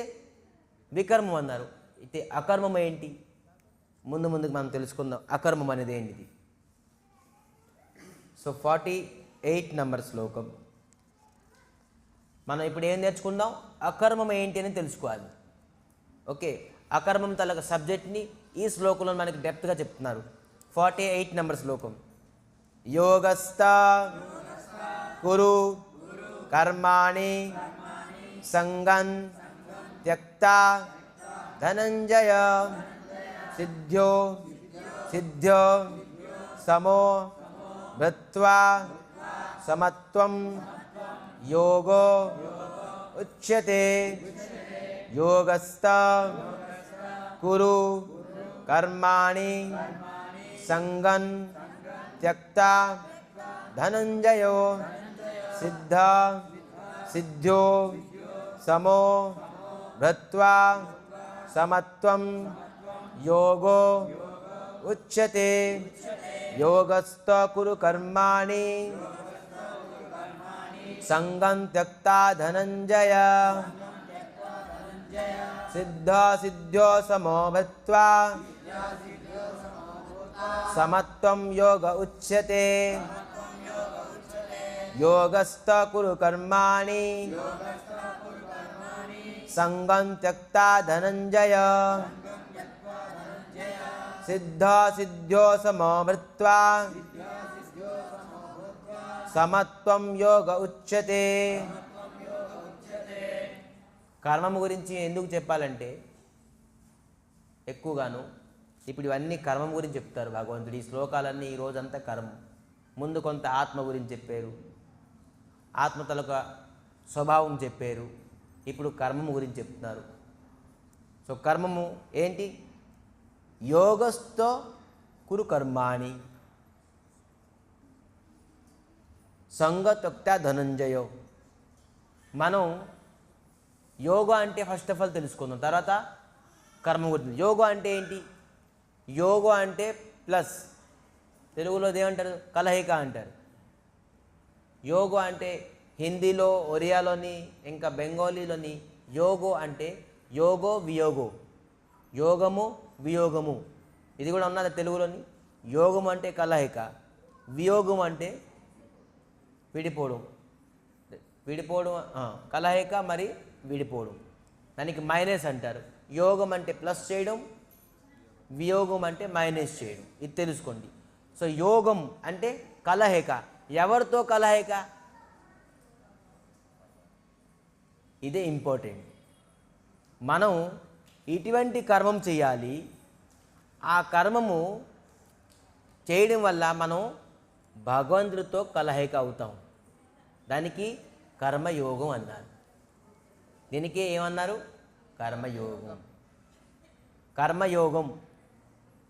వికర్మం అన్నారు. అయితే అకర్మం ఏంటి? ముందుకు మనం తెలుసుకుందాం అకర్మం అనేది ఏంటిది. సో 48 నంబర్ శ్లోకం మనం ఇప్పుడు ఏం నేర్చుకుందాం? అకర్మం ఏంటి అని తెలుసుకోవాలి. ఓకే, అకర్మం తలక సబ్జెక్ట్ని ఈ శ్లోకంలో మనకి డెప్త్గా చెప్తున్నారు. 48 నంబర్ శ్లోకం. యోగస్థ కురు కర్మాణి సంగం త్యక్తా ధనంజయ సిద్ధ్యో సమో భృత్వా సమత్వం యోగో ఉచ్యతే యోగస్థ కురు కర్మాణి సంగన్ త్యక్తా ధనంజయో సిద్ధ సిద్ధ్యో సమో భృత్వా సమత్వం యోగో ఉచ్యతే యోగస్థ కురు కర్మాణి సంగం త్యక్తా ధనంజయ సిద్ధ సిద్ధ్యో సమో భృత్వా సమత్వం యోగ ఉచ్యతే యోగస్థ కురు కర్మాణి సంగం త్యక్తా ధనంజయ సిద్ధ సిద్ధ్యో సమో భృత్వా సమత్వం యోగ ఉచ్యతే. కర్మము గురించి ఎందుకు చెప్పాలంటే ఎక్కువగాను ఇప్పుడు ఇవన్నీ కర్మం గురించి చెప్తారు భగవంతుడు. ఈ శ్లోకాలన్నీ ఈ రోజంతా కర్మం. ముందు కొంత ఆత్మ గురించి చెప్పారు, ఆత్మ తలక స్వభావం చెప్పారు, ఇప్పుడు కర్మము గురించి చెప్తున్నారు. సో కర్మము ఏంటి? యోగస్థో కురు కర్మాణి సంగత్యక్తా ధనంజయో. మనం యోగా అంటే ఫస్ట్ ఆఫ్ ఆల్ తెలుసుకుందాం, తర్వాత కర్మ గురించి. యోగా అంటే ఏంటి? యోగా అంటే ప్లస్, తెలుగులో ఏమంటారు? కలయిక అంటారు. యోగో అంటే హిందీలో, ఒరియాలోని, ఇంకా బెంగాలీలోని యోగో అంటే యోగో వియోగో, యోగము వియోగము. ఇది కూడా ఉన్నది తెలుగులోని. యోగము అంటే కలయిక, వియోగం అంటే విడిపోవడం. విడిపోవడం కలయిక మరి విడిపోవడం, దానికి మైనస్ అంటారు. యోగం అంటే ప్లస్ చేయడం, వియోగం అంటే మైనస్ చేయడం. ఇది తెలుసుకోండి. సో యోగం అంటే కలయిక. ఎవరితో కలయిక? ఇదే ఇంపార్టెంట్. మనం ఇటువంటి కర్మం చేయాలి. ఆ కర్మము చేయడం వల్ల మనం భగవంతుడితో కలయిక అవుతాం. దానికి కర్మయోగం అన్నారు. దీనికి ఏమన్నారు? కర్మయోగం. కర్మయోగం.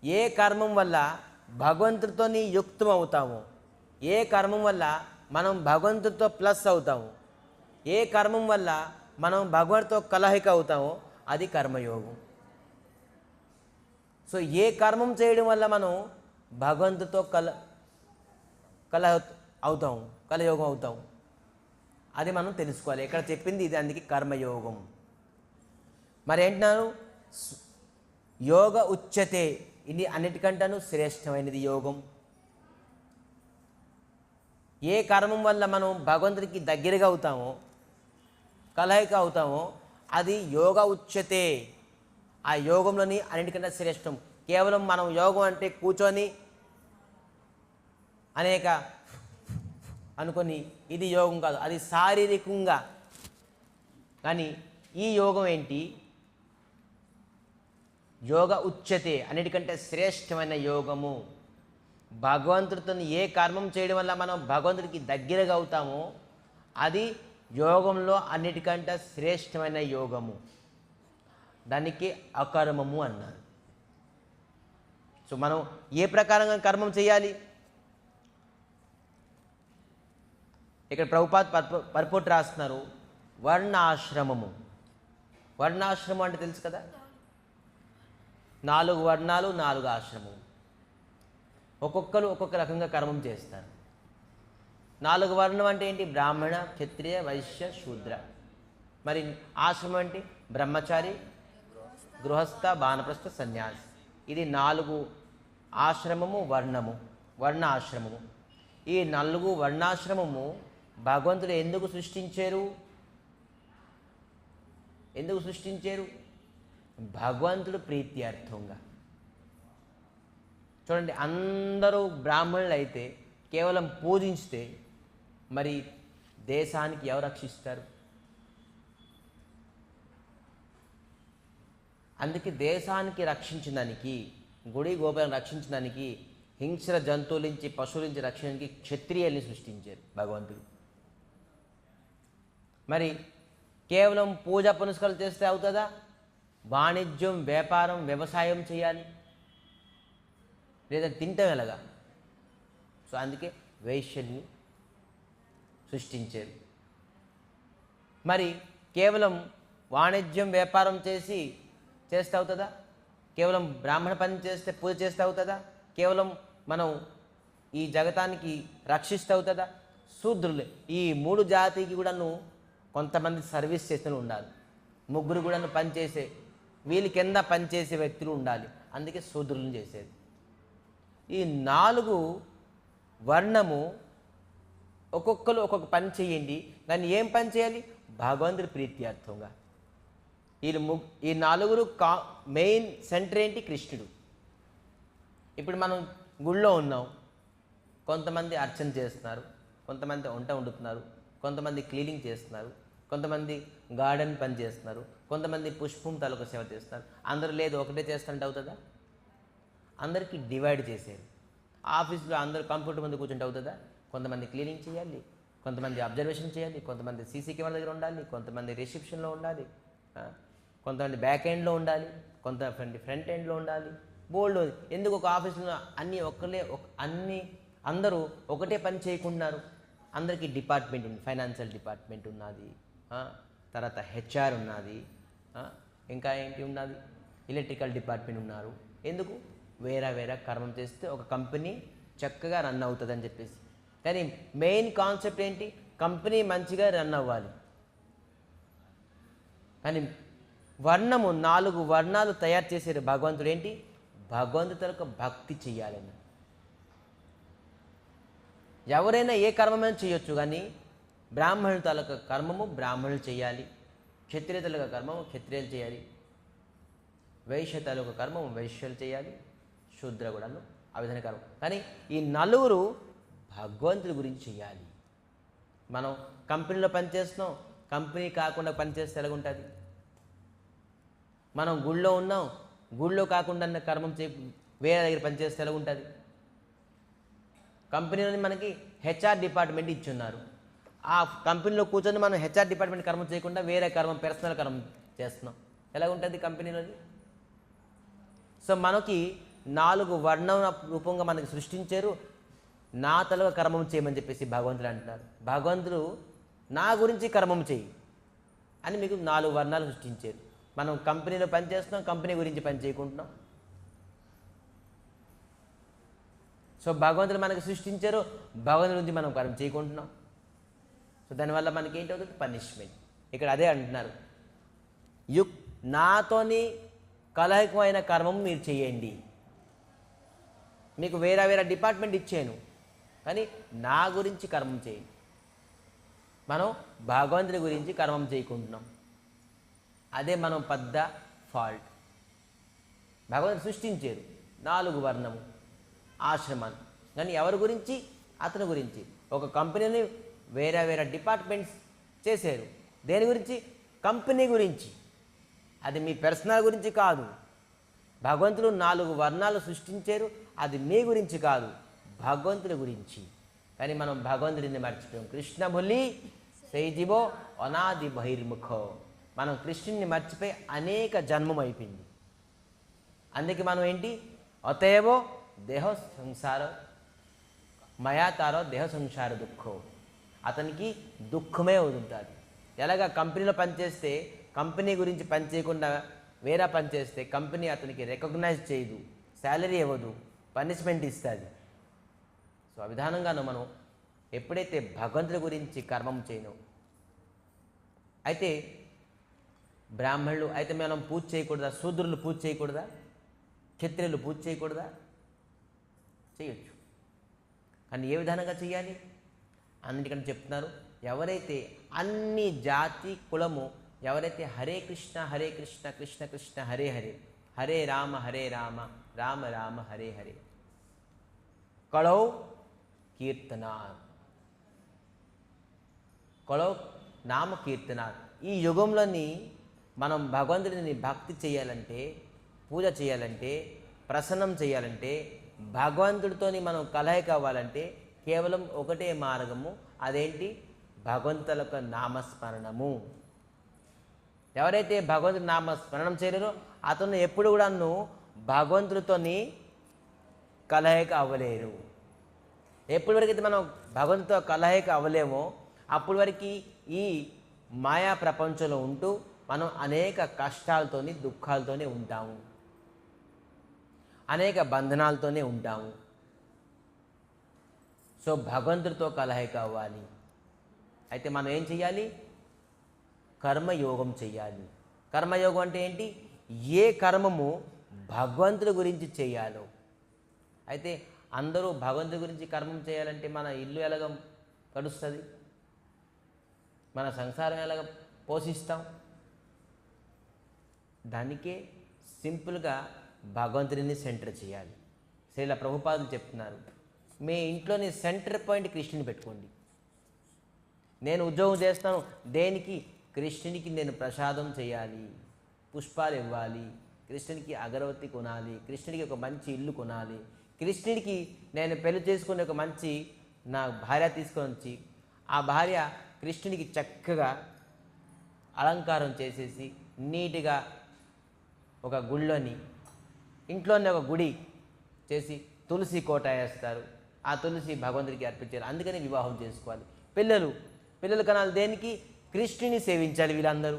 ఏ కర్మం వల్ల భగవంతుడితో యుక్తం అవుతామో, ఏ కర్మం వల్ల మనం భగవంతుడితో ప్లస్ అవుతాము, ఏ కర్మం వల్ల మనం భగవంతుడితో కలయిక అవుతామో అది కర్మయోగం. సో ఏ కర్మం చేయడం వల్ల మనం భగవంతుడితో అవుతాము, కలయోగం అవుతాం, అది మనం తెలుసుకోవాలి. ఇక్కడ చెప్పింది ఇది, అందుకే కర్మయోగం. మరి ఏంటన్నారు? యోగ ఉచ్యతే. ఇది అన్నిటికంటేనూ శ్రేష్టమైనది యోగం. ఏ కర్మం వల్ల మనం భగవంతుడికి దగ్గరగా అవుతామో, కలయిక అవుతామో అది యోగ ఉచ్యతే. ఆ యోగంలోని అన్నిటికంటే శ్రేష్టం. కేవలం మనం యోగం అంటే కూర్చొని అనేక అనుకొని ఇది యోగం కాదు, అది శారీరకంగా. కానీ ఈ యోగం ఏంటి? యోగ ఉచ్యతే, అన్నిటికంటే శ్రేష్టమైన యోగము. భగవంతుడితో ఏ కర్మం చేయడం వల్ల మనం భగవంతుడికి దగ్గరగా అవుతామో అది యోగంలో అన్నిటికంటే శ్రేష్టమైన యోగము. దానికి అకర్మము అన్నారు. సో మనం ఏ ప్రకారంగా కర్మం చేయాలి? ఇక్కడ ప్రభుపాద్ పర్పోట్ రాస్తున్నారు, వర్ణాశ్రమము. వర్ణాశ్రమం అంటే తెలుసు కదా, 4 వర్ణాలు 4 ఆశ్రమం. ఒక్కొక్కరు ఒక్కొక్క రకంగా కర్మం చేస్తారు. 4 వర్ణం అంటే ఏంటి? బ్రాహ్మణ, క్షత్రియ, వైశ్య, శూద్ర. మరి ఆశ్రమం అంటే బ్రహ్మచారి, గృహస్థ, బానప్రస్థ, సన్యాసి. ఇది 4 ఆశ్రమము, వర్ణము, వర్ణ ఆశ్రమము. ఈ 4 వర్ణాశ్రమము భగవంతుడు ఎందుకు సృష్టించారు? ఎందుకు సృష్టించారు? భగవంతుడు ప్రీత్యర్థంగా. చూడండి, అందరూ బ్రాహ్మణులు అయితే కేవలం పూజించితే మరి దేశానికి ఎవరు రక్షిస్తారు? అందుకే దేశానికి రక్షించడానికి, గుడి గోపురం రక్షించడానికి, హింసల జంతువుల నుంచి, పశువుల నుంచి రక్షించడానికి క్షత్రియుల్ని సృష్టించారు భగవంతుడు. మరి కేవలం పూజ పునస్కారాలు చేస్తే అవుతుందా? వాణిజ్యం, వ్యాపారం, వ్యవసాయం చేయాలి, లేదా తింటాం ఎలాగా? సో అందుకే వైశ్యుల్ని సృష్టించారు. మరి కేవలం వాణిజ్యం, వ్యాపారం చేస్తే అవుతుందా? కేవలం బ్రాహ్మణ పని చేస్తే, పూజ చేస్తే అవుతుందా? కేవలం మనం ఈ జగతానికి రక్షిస్తే అవుతుందా? శూద్రులే ఈ 3 జాతికి కూడాను కొంతమంది సర్వీస్ చేస్తూ ఉండాలి, 3 కూడాను పనిచేసే, వీళ్ళ కింద పనిచేసే వ్యక్తులు ఉండాలి. అందుకే శూద్రులను చేసేది. ఈ 4 వర్ణము ఒక్కొక్కరు ఒక్కొక్క పని చేయండి, కానీ ఏం పని చేయాలి? భగవంతుడి ప్రీత్యార్థంగా. ఈ 4 మెయిన్ సెంటర్ ఏంటి? కృష్ణుడు. ఇప్పుడు మనం గుళ్ళో ఉన్నాం, కొంతమంది అర్చన చేస్తున్నారు, కొంతమంది వంట వండుతున్నారు, కొంతమంది క్లీనింగ్ చేస్తున్నారు, కొంతమంది గార్డెన్ పని చేస్తున్నారు, కొంతమంది పుష్పం తాలూకు సేవ చేస్తున్నారు. అందరూ లేదు ఒకటే చేస్తుంటే అవుతుందా? అందరికీ డివైడ్ చేసేది. ఆఫీస్లో అందరూ కంప్యూటర్ ముందు కూర్చుంటే అవుతుందా? కొంతమంది క్లీనింగ్ చేయాలి, కొంతమంది అబ్జర్వేషన్ చేయాలి, కొంతమంది సీసీ కెమెరా దగ్గర ఉండాలి, కొంతమంది రిసెప్షన్లో ఉండాలి, కొంతమంది బ్యాక్ ఎండ్లో ఉండాలి, కొంతమంది ఫ్రంట్ ఎండ్లో ఉండాలి. బోల్డ్ ఎందుకు ఒక ఆఫీస్లో అన్నీ అందరూ ఒకటే పని చేయకుంటున్నారు? అందరికీ డిపార్ట్మెంట్ ఉంది. ఫైనాన్షియల్ డిపార్ట్మెంట్ ఉన్నది, తర్వాత హెచ్ఆర్ ఉన్నది, ఇంకా ఏంటి ఉన్నది, ఎలక్ట్రికల్ డిపార్ట్మెంట్ ఉన్నారు. ఎందుకు? వేరే కర్మం చేస్తే ఒక కంపెనీ చక్కగా రన్ అవుతుందని చెప్పేసి. కానీ మెయిన్ కాన్సెప్ట్ ఏంటి? కంపెనీ మంచిగా రన్ అవ్వాలి. కానీ 4 వర్ణాలు తయారు చేసేది భగవంతుడు ఏంటి? భగవంతుడితో భక్తి చెయ్యాలని. ఎవరైనా ఏ కర్మమైనా చేయొచ్చు, కానీ బ్రాహ్మణుల తాలూకా కర్మము బ్రాహ్మణులు చేయాలి, క్షత్రియ తాలూకా కర్మము క్షత్రియులు చేయాలి, వైశ్య తాలూకా కర్మము వైశ్యులు చేయాలి, శూద్ర కూడాను ఆ విధంగా కర్మ. కానీ ఈ 4 భగవంతుడి గురించి చేయాలి. మనం కంపెనీలో పనిచేస్తున్నాం, కంపెనీ కాకుండా పనిచేస్తే ఎలాగుంటుంది? మనం గుళ్ళో ఉన్నాం, గుళ్ళో కాకుండా కర్మం వేరే దగ్గర పనిచేస్తే ఎలాగుంటుంది? కంపెనీలోని మనకి హెచ్ఆర్ డిపార్ట్మెంట్ ఇచ్చున్నారు, ఆ కంపెనీలో కూర్చొని మనం హెచ్ఆర్ డిపార్ట్మెంట్ కర్మ చేయకుండా వేరే కర్మ, పర్సనల్ కర్మ చేస్తున్నాం, ఎలాగుంటుంది కంపెనీలోని? సో మనకి 4 వర్ణం రూపంగా మనకి సృష్టించారు. నా తలగా కర్మం చేయమని చెప్పేసి భగవంతుడు అంటున్నారు. భగవంతుడు నా గురించి కర్మం చేయి అని మీకు 4 వర్ణాలు సృష్టించారు. మనం కంపెనీలో పనిచేస్తున్నాం, కంపెనీ గురించి పని చేయకుంటున్నాం. సో భగవంతుడు మనకు సృష్టించారు, భగవంతుడి గురించి మనం కర్మ చేయకుంటున్నాం. సో దానివల్ల మనకి ఏంటవుతుంది? పనిష్మెంట్. ఇక్కడ అదే అంటున్నారు, నాతోని కలహకమైన కర్మం మీరు చేయండి. మీకు వేరే డిపార్ట్మెంట్ ఇచ్చాను, కానీ నా గురించి కర్మం చేయండి. మనం భగవంతుడి గురించి కర్మం చేయకుంటున్నాం. అదే మనం పెద్ద ఫాల్ట్. భగవంతుడు సృష్టించారు 4 వర్ణము ఆశ్రమాలు, కానీ ఎవరి గురించి? అతని గురించి. ఒక కంపెనీని వేరే డిపార్ట్మెంట్స్ చేశారు. దేని గురించి? కంపెనీ గురించి. అది మీ పర్సనల్ గురించి కాదు. భగవంతుడు 4 వర్ణాలు సృష్టించారు, అది మీ గురించి కాదు, భగవంతుడి గురించి. కానీ మనం భగవంతుడిని మర్చిపోయాం. కృష్ణ భులి సైజీవో అనాది బహిర్ముఖో. మనం కృష్ణుని మర్చిపోయి అనేక జన్మం అయిపోయింది. అందుకే మనం ఏంటి? అతేవో దేహ సంసార మయా తారో దేహ సంసార దుఃఖం. అతనికి దుఃఖమే ఉంటుంది. ఎలాగా కంపెనీలో పనిచేస్తే కంపెనీ గురించి పని చేయకుండా వేరే పని చేస్తే కంపెనీ అతనికి రికగ్నైజ్ చేయదు, శాలరీ ఇవ్వదు, పనిష్మెంట్ ఇస్తుంది. సో ఆ విధానంగాను మనం ఎప్పుడైతే భగవంతుడి గురించి కర్మం చేయను, అయితే బ్రాహ్మణులు అయితే మనం పూజ చేయకూడదా? శూద్రులు పూజ చేయకూడదా? క్షత్రియులు పూజ చేయకూడదా? చేయొచ్చు. కానీ ఏ విధానంగా చేయాలి? అన్నిటికన్నా చెప్తున్నారు, ఎవరైతే అన్ని జాతి కులము ఎవరైతే హరే కృష్ణ కృష్ణ కృష్ణ హరే హరే, హరే రామ రామ రామ హరే హరే, కళౌ కీర్తనాత్, కళౌ నామ కీర్తనాత్. ఈ యుగంలోని మనం భగవంతుడిని భక్తి చేయాలంటే, పూజ చేయాలంటే, ప్రసన్నం చేయాలంటే, భగవంతుడితోని మనం కలయిక అవ్వాలంటే కేవలం ఒకటే మార్గము. అదేంటి? భగవంతుల యొక్క నామస్మరణము. ఎవరైతే భగవంతుడి నామస్మరణం చేయలేరో అతను ఎప్పుడు కూడా భగవంతుడితోని కలయిక అవ్వలేరు. ఎప్పటి వరకు అయితే మనం భగవంతుడితో కలయిక అవ్వలేమో అప్పటి వరకు ఈ మాయా ప్రపంచంలో ఉంటూ మనం అనేక కష్టాలతోని దుఃఖాలతోనే ఉంటాము, అనేక బంధనాలతోనే ఉంటాము. సో భగవంతుడితో కలయిక అవ్వాలి. అయితే మనం ఏం చేయాలి? కర్మయోగం చేయాలి. కర్మయోగం అంటే ఏంటి? ఏ కర్మము భగవంతుడి గురించి చేయాలో. అయితే అందరూ భగవంతుడి గురించి కర్మం చేయాలంటే మన ఇల్లు ఎలాగ గడుస్తుంది, మన సంసారం ఎలాగ పోషిస్తాం? దానికే సింపుల్గా భగవంతుడిని సెంటర్ చేయాలి. శ్రీల ప్రభుపాదులు చెప్తున్నారు, మీ ఇంట్లోని సెంటర్ పాయింట్ కృష్ణుని పెట్టుకోండి. నేను ఉద్యోగం చేస్తాను దేనికి? కృష్ణునికి నేను ప్రసాదం చేయాలి, పుష్పాలు ఇవ్వాలి, కృష్ణునికి అగరవత్తి కొనాలి, కృష్ణుడికి ఒక మంచి ఇల్లు కొనాలి, కృష్ణుడికి నేను పెళ్లి చేసుకుని ఒక మంచి నా భార్య తీసుకొని వచ్చి ఆ భార్య కృష్ణుడికి చక్కగా అలంకారం చేసేసి నీట్గా ఒక గుళ్ళోని ఇంట్లోనే ఒక గుడి చేసి తులసి కోట వేస్తారు. ఆ తులసి భగవంతుడికి అర్పించారు. అందుకని వివాహం చేసుకోవాలి. పిల్లలు కనాలి దేనికి? కృష్ణుని సేవించాలి వీళ్ళందరూ.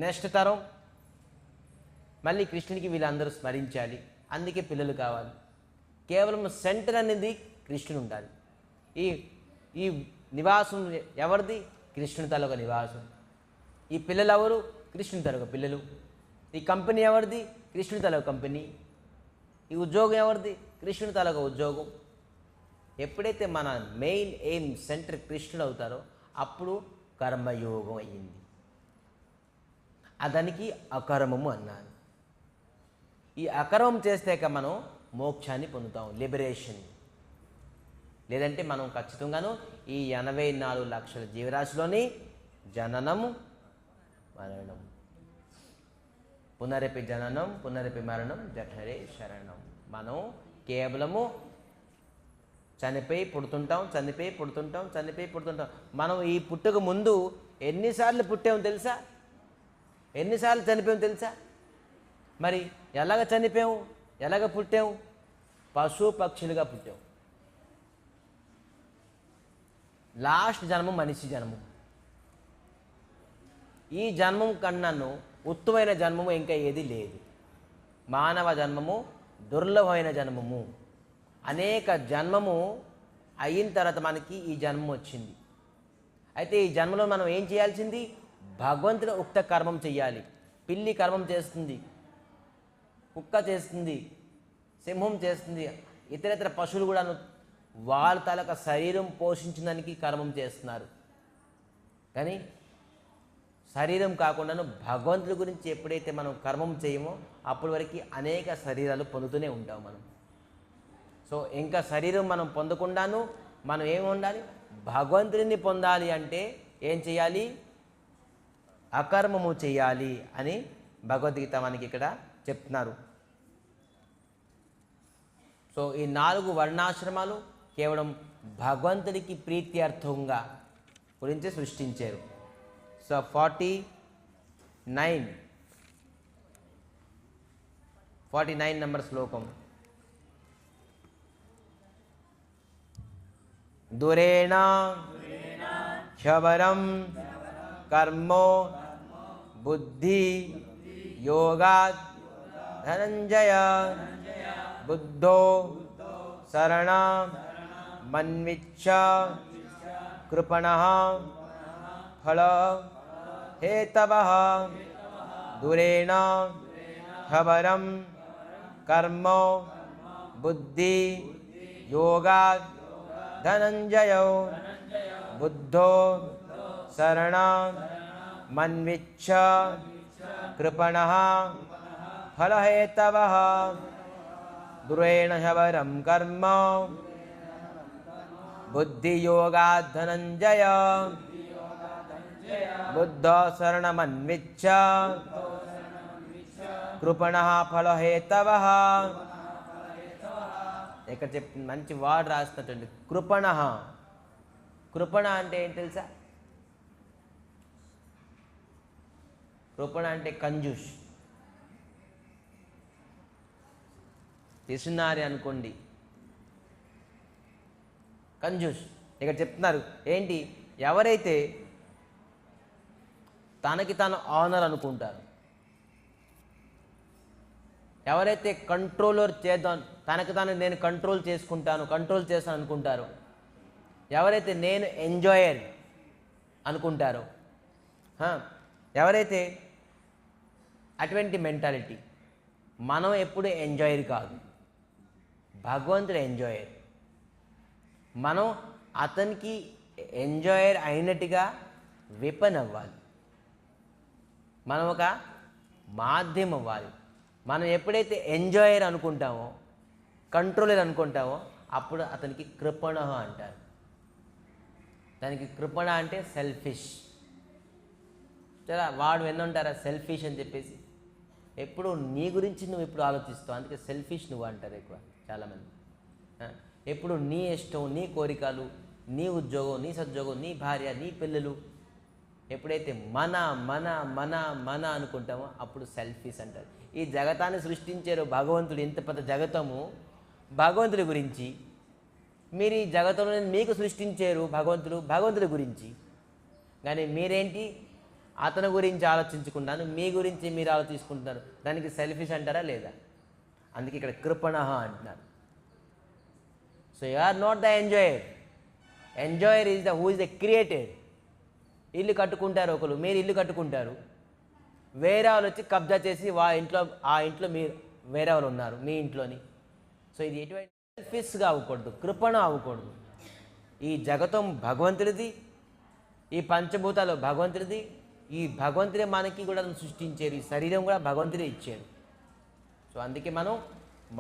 నెక్స్ట్ తరం మళ్ళీ కృష్ణునికి వీళ్ళందరూ స్మరించాలి. అందుకే పిల్లలు కావాలి. కేవలం సెంటర్ అనేది కృష్ణుడు ఉండాలి. ఈ నివాసం ఎవరిది? కృష్ణుని తాలూకా నివాసం. ఈ పిల్లలు ఎవరు? కృష్ణుని తాలూకా పిల్లలు. ఈ కంపెనీ ఎవరిది? కృష్ణుని తాలూకా కంపెనీ. ఈ ఉద్యోగం ఎవరిది? కృష్ణుని తాలూకా ఉద్యోగం. ఎప్పుడైతే మన మెయిన్ ఎయిమ్ సెంటర్ కృష్ణుడు అవుతారో అప్పుడు కర్మయోగం అయ్యింది. దానికి అకర్మము అన్నాను. ఈ అకర్మం చేస్తాక మనం మోక్షాన్ని పొందుతాం, లిబరేషన్. లేదంటే మనం ఖచ్చితంగాను ఈ 84 లక్షల జీవరాశిలోని జననము మరణం, పునరపి జననం పునరపి మరణం జఠరే శరణం. మనం కేవలము చనిపోయి పుడుతుంటాం. మనం ఈ పుట్టుక ముందు ఎన్నిసార్లు పుట్టాము తెలుసా? ఎన్నిసార్లు చనిపోయాము తెలుసా? మరి ఎలాగ చనిపోయాము, ఎలాగ పుట్టాము? పశు పక్షులుగా పుట్టాము. లాస్ట్ జన్మం మనిషి జన్మం. ఈ జన్మం కన్నాను ఉత్తమైన జన్మము ఇంకా ఏది లేదు. మానవ జన్మము దుర్లభమైన జన్మము. అనేక జన్మము అయిన తర్వాత మనకి ఈ జన్మం వచ్చింది. అయితే ఈ జన్మలో మనం ఏం చేయాల్సింది? భగవంతుడి ఉక్త కర్మం చెయ్యాలి. పిల్లి కర్మం చేస్తుంది, కుక్క చేస్తుంది, సింహం చేస్తుంది, ఇతర పశువులు కూడా వాళ్ళ తాలూకా శరీరం పోషించడానికి కర్మం చేస్తున్నారు. కానీ శరీరం కాకుండాను భగవంతుడి గురించి ఎప్పుడైతే మనం కర్మం చేయమో అప్పటి వరకు అనేక శరీరాలు పొందుతూనే ఉంటాం మనం. సో ఇంకా శరీరం మనం పొందకుండాను మనం ఏమి ఉండాలి? భగవంతుడిని పొందాలి అంటే ఏం చేయాలి? అకర్మము చేయాలి అని భగవద్గీత మనకి ఇక్కడ చెప్తున్నారు. సో ఈ 4 వర్ణాశ్రమాలు కేవలం భగవంతుడికి ప్రీత్యర్థంగా గురించి సృష్టించారు. సో 49 నంబర్ శ్లోకం. దురేణ హ్యవరం కర్మో బుద్ధి యోగాత్ ధనంజయ బుద్ధో శరణ మన్విచ్చ కృపణః ఫల హేతవః దురేణ హ్యవరం కర్మ బుద్ధి యోగాత్ ధనంజయ బుద్ధో శరణ మన్విచ్చ కృపణః ఫలహేతవః దురేణ హ్యవరం కర్మ బుద్ధియోగాత్ ధనంజయ బుద్ధో శరణమన్విచ్చ కృపణః ఫలహేతవః. ఇక్కడ మంచి వార్డ్ రాస్తున్నట్టు కృపణ. కృపణ అంటే ఏంటి తెలుసా? కృపణ అంటే కంజూస్, పిసునారి అనుకోండి, కంజూస్. ఇక్కడ చెప్తున్నారు ఏంటి, ఎవరైతే తనకి తాను ఆనర్ అనుకుంటారు, ఎవరైతే కంట్రోలర్ చేద్దాం, తనకి తాను నేను కంట్రోల్ చేస్తాను అనుకుంటారో, ఎవరైతే నేను ఎంజాయర్ అనుకుంటారో, ఎవరైతే అటువంటి మెంటాలిటీ, మనం ఎప్పుడు ఎంజాయర్ కాదు, భగవంతుడు ఎంజాయర్. మనం అతనికి ఎంజాయర్ అయినట్టుగా వెపన్ అవ్వాలి, మనం ఒక మాధ్యమం అవ్వాలి. మనం ఎప్పుడైతే ఎంజాయర్ అనుకుంటామో, కంట్రోలర్ అనుకుంటామో, అప్పుడు అతనికి కృపణ అంటారు. దానికి కృపణ అంటే సెల్ఫిష్. చాలా వాడు విన్నుంటారా సెల్ఫిష్ అని చెప్పేసి, ఎప్పుడు నీ గురించి నువ్వు ఎప్పుడు ఆలోచిస్తావు, అందుకే సెల్ఫిష్ నువ్వు అంటారు ఎక్కువ చాలామంది. ఎప్పుడు నీ ఇష్టం, నీ కోరికలు, నీ ఉద్యోగం, నీ సద్యోగం, నీ భార్య, నీ పిల్లలు, ఎప్పుడైతే మన మన మన మన అనుకుంటామో అప్పుడు సెల్ఫిష్ అంటారు. ఈ జగతాన్ని సృష్టించారు భగవంతుడు, ఇంత పెద్ద జగతము భగవంతుడి గురించి. మీరు ఈ జగతంలో మీకు సృష్టించారు భగవంతుడి గురించి, కానీ మీరేంటి అతని గురించి ఆలోచించుకుంటాను, మీ గురించి మీరు ఆలోచించుకుంటున్నారు. దానికి సెల్ఫిష్ అంటారా లేదా? అందుకే ఇక్కడ కృపణ అంటున్నారు. So you are not the enjoyer. Enjoyer is who is the created. ఇల్లు కట్టుకుంటారు ఒకరు, మీరు ఇల్లు కట్టుకుంటారు, వేరే వాళ్ళు వచ్చి కబ్జా చేసి ఆ ఇంట్లో మీరు వేరే వాళ్ళు ఉన్నారు మీ ఇంట్లోని. సో ఇది ఎటువంటి సెల్ఫిష్గా అవ్వకూడదు, కృపణ అవ్వకూడదు. ఈ జగతం భగవంతుడిది, ఈ పంచభూతాలు భగవంతుడిది, ఈ భగవంతుడే మనకి కూడా సృష్టించారు, ఈ శరీరం కూడా భగవంతుడే ఇచ్చారు. సో అందుకే మనం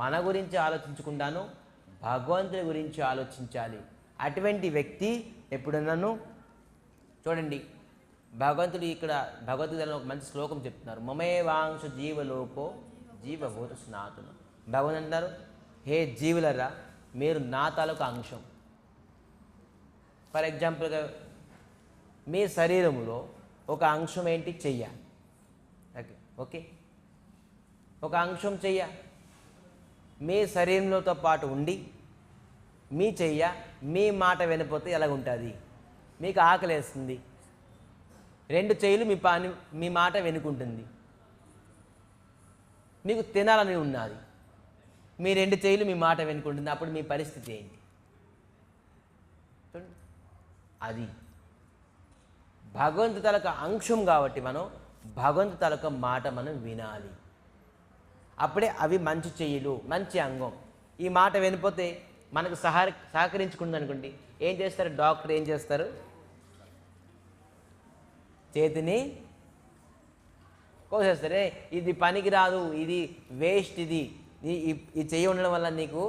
మన గురించి ఆలోచించుకుంటాను, భగవంతుడి గురించి ఆలోచించాలి. అటువంటి వ్యక్తి ఎప్పుడన్నాను చూడండి, భగవంతుడు ఇక్కడ భగవద్గీతలో ఒక మంచి శ్లోకం చెప్తున్నారు, మమేవాంశ జీవలోకో జీవభూత స్నాతున. భగవంతుడు అంటారు, హే జీవులరా, మీరు నా తాలూకు అంశం. ఫర్ ఎగ్జాంపుల్గా మీ శరీరంలో ఒక అంశం ఏంటి, చెయ్య. ఓకే, ఒక అంశం చెయ్య మీ శరీరంలోతో పాటు ఉండి, మీ చెయ్య మీ మాట వినపోతే ఎలాగుంటుంది? మీకు ఆకలేస్తుంది, 2 చెయ్యలు మీ మాట వెనుకుంటుంది. మీకు తినాలని ఉన్నది, మీ 2 చెయ్యలు మీ మాట వెనుకుంటుంది. అప్పుడు మీ పరిస్థితి ఏంటి? అది భగవంతు తలక అంశం కాబట్టి మనం భగవంతు తలక మాట మనం వినాలి. అప్పుడే అవి మంచి చెయ్యలు, మంచి అంగం. ఈ మాట వినిపోతే మనకు సహకరించుకుంది అనుకోండి, ఏం చేస్తారు? డాక్టర్ ఏం చేస్తారు? చేతిని కోసేస్తారు. ఇది పనికి రాదు, ఇది వేస్ట్, ఇది చెయ్యి ఉండడం వల్ల నీకు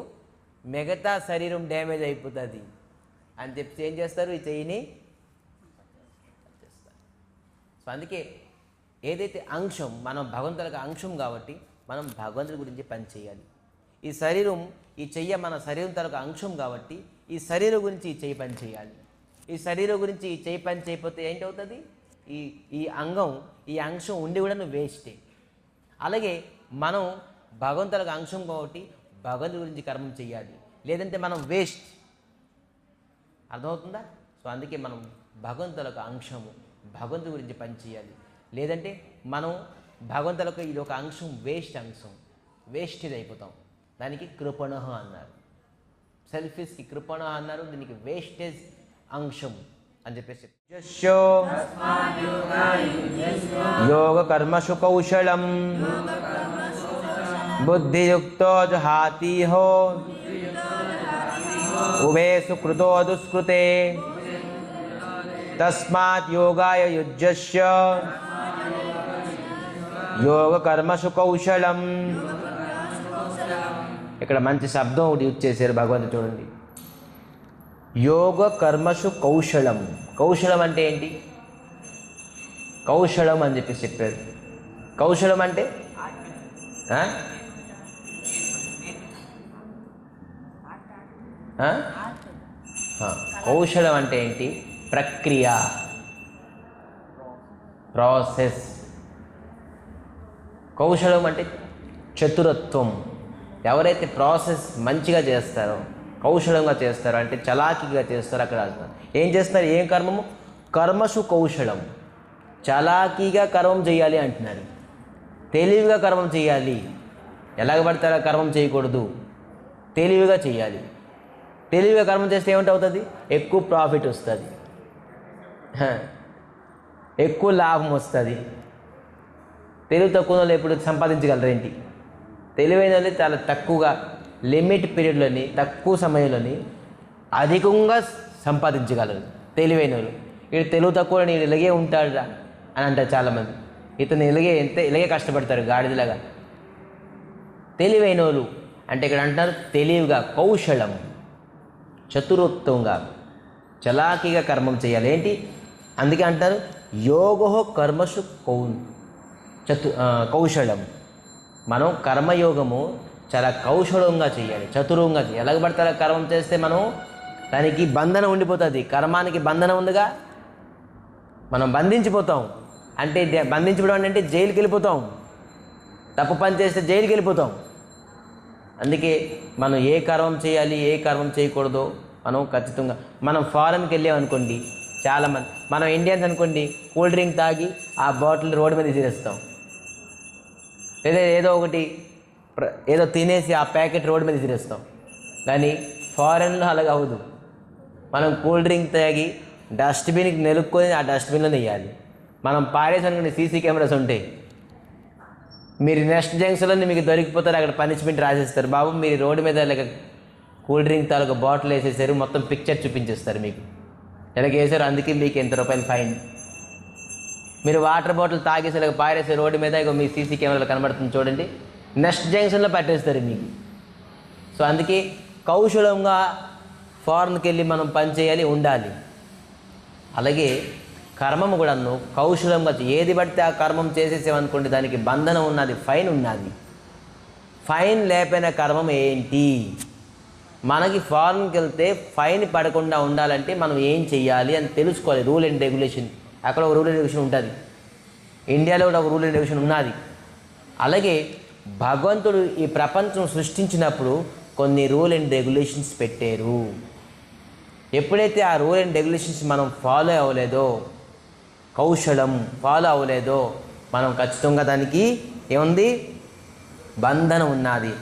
మిగతా శరీరం డ్యామేజ్ అయిపోతుంది అని చెప్పి ఏం చేస్తారు? ఈ చెయ్యిని చేస్తారు. సో అందుకే ఏదైతే అంశం, మనం భగవంతులకు అంశం కాబట్టి మనం భగవంతుడి గురించి పని చేయాలి. ఈ శరీరం, ఈ చెయ్య మన శరీరం తరకు అంశం కాబట్టి ఈ శరీరం గురించి ఈ చెయ్యి పని చేయాలి. ఈ శరీరం గురించి ఈ చెయ్యి పని చేయకపోతే ఏంటవుతుంది? ఈ అంగం, ఈ అంశం ఉండి కూడా నువ్వు వేస్టే. అలాగే మనం భగవంతులకు అంశం కాబట్టి భగవంతుడి గురించి కర్మం చేయాలి, లేదంటే మనం వేస్ట్. అర్థమవుతుందా? సో అందుకే మనం భగవంతులకు అంశము, భగవంతుడి గురించి పని చేయాలి. లేదంటే మనం భగవంతులకు ఇది ఒక అంశం, వేస్టేజ్ అయిపోతాం. దానికి కృపణ అన్నారు. సెల్ఫిష్కి కృపణ అన్నారు, దీనికి వేస్టేజ్ అంశం అని చెప్పేసి. యోగ కర్మసు కౌశలం బుద్ధియుక్తో జహాతిహో ఉభే సుకృతో దుష్కృతే తస్మాత్ యోగాయ యుజ్యస్య యోగ కర్మసు కౌశలం. ఇక్కడ మంచి శబ్దం ఒకటి యూజ్ చేశారు భగవంతుడు, చూడండి. యోగ కర్మసు కౌశలం. కౌశలం అంటే ఏంటి? కౌశలం అని చెప్పేసి చెప్పారు. కౌశలం అంటే కౌశలం అంటే ఏంటి? ప్రక్రియ, ప్రాసెస్. కౌశలం అంటే చతురత్వం. ఎవరైతే ప్రాసెస్ మంచిగా చేస్తారో, కౌశలంగా చేస్తారో, అంటే చలాకీగా చేస్తారో అక్కడ రాస్తారు. ఏం చేస్తున్నారు? ఏం కర్మము? కర్మసు కౌశలం. చలాకీగా కర్మం చేయాలి అంటున్నారు. తెలివిగా కర్మం చేయాలి. ఎలాగ పడితే అలా కర్మం చేయకూడదు, తెలివిగా చేయాలి. తెలివిగా కర్మం చేస్తే ఏమిటవుతుంది? ఎక్కువ ప్రాఫిట్ వస్తుంది, ఎక్కువ లాభం వస్తుంది. తెలివి తక్కువ వాళ్ళు ఎప్పుడు సంపాదించగలరు ఏంటి? తెలివైన వాళ్ళు చాలా తక్కువగా లిమిట్ పీరియడ్లోని, తక్కువ సమయంలోని అధికంగా సంపాదించగలరు తెలివైన వాళ్ళు. వీడు తెలివి తక్కువ, నేను ఇలాగే ఉంటాడురా అని అంటారు చాలామంది. ఇతను ఇలాగే కష్టపడతారు గాడిదలాగా. తెలివైన వాళ్ళు అంటే ఇక్కడ అంటారు తెలివిగా, కౌశలం, చతురత్వంగా, చలాకీగా కర్మం చేయాలి. ఏంటి? అందుకే అంటారు యోగో కర్మసు కౌశలం. మనం కర్మయోగము చాలా కౌశలంగా చేయాలి, చతురంగా చేయాలి. ఎలాగ పడితే అలా కర్మం చేస్తే మనం దానికి బంధనం ఉండిపోతుంది. కర్మానికి బంధనం ఉందిగా, మనం బంధించిపోతాం. అంటే బంధించబడడం అంటే జైలుకి వెళ్ళిపోతాం. తప్పు పని చేస్తే జైలుకి వెళ్ళిపోతాం. అందుకే మనం ఏ కర్మం చేయాలి, ఏ కర్మం చేయకూడదో మనం ఖచ్చితంగా. మనం ఫారెన్కి వెళ్ళామనుకోండి, చాలామంది మనం ఇండియన్స్ అనుకోండి, కూల్ డ్రింక్ తాగి ఆ బాటిల్ రోడ్డు మీద తీరేస్తాం. లేదా ఏదో తినేసి ఆ ప్యాకెట్ రోడ్డు మీద తీరేస్తాం. కానీ ఫారెన్లో అలాగ అవ్వదు. మనం కూల్ డ్రింక్ తాగి డస్ట్బిన్కి నెలుక్కొని ఆ డస్ట్బిన్లో వేయాలి. మనం పారేసి అనుకోండి, సీసీ కెమెరాస్ ఉంటాయి. మీరు నెక్స్ట్ జంక్షన్లో మీకు దొరికిపోతారు, అక్కడ పనిష్మెంట్ రాసేస్తారు. బాబు మీరు రోడ్డు మీద ఇలాగ కూల్ డ్రింక్ తాలూకా బాటిల్ వేసేసారు, మొత్తం పిక్చర్ చూపించేస్తారు మీకు. ఇలాగ వేసారు, అందుకే మీకు ఎంత రూపాయలు ఫైన్. మీరు వాటర్ బాటిల్ తాగేసి ఇలాగ పారేసే రోడ్డు మీద, ఇక మీ సీసీ కెమెరాలో కనబడుతుంది చూడండి, నెక్స్ట్ జంక్షన్లో పట్టేస్తారు మీకు. సో అందుకే కౌశలంగా ఫారెన్కి వెళ్ళి మనం పని చేయాలి, ఉండాలి. అలాగే కర్మము కూడాను కౌశలంగా, ఏది పడితే ఆ కర్మం చేసేసామనుకోండి, దానికి బంధనం ఉన్నది, ఫైన్ ఉన్నది. ఫైన్ లేకపోయిన కర్మం ఏంటి? మనకి ఫారెన్కి వెళ్తే ఫైన్ పడకుండా ఉండాలంటే మనం ఏం చెయ్యాలి అని తెలుసుకోవాలి. రూల్ అండ్ రెగ్యులేషన్, అక్కడ ఒక రూల్ అండ్ రెగ్యులేషన్ ఉంటుంది, ఇండియాలో కూడా ఒక రూల్ అండ్ రెగ్యులేషన్ ఉన్నది. అలాగే భగవంతుడు ఈ ప్రపంచం సృష్టించినప్పుడు కొన్ని రూల్ అండ్ రెగ్యులేషన్స్ పెట్టారు. ఎప్పుడైతే ఆ రూల్ అండ్ రెగ్యులేషన్స్ మనం ఫాలో అవ్వలేదో, కౌశలం ఫాలో అవ్వలేదో, మనం ఖచ్చితంగా దానికి ఏముంది? బంధనం ఉన్నది.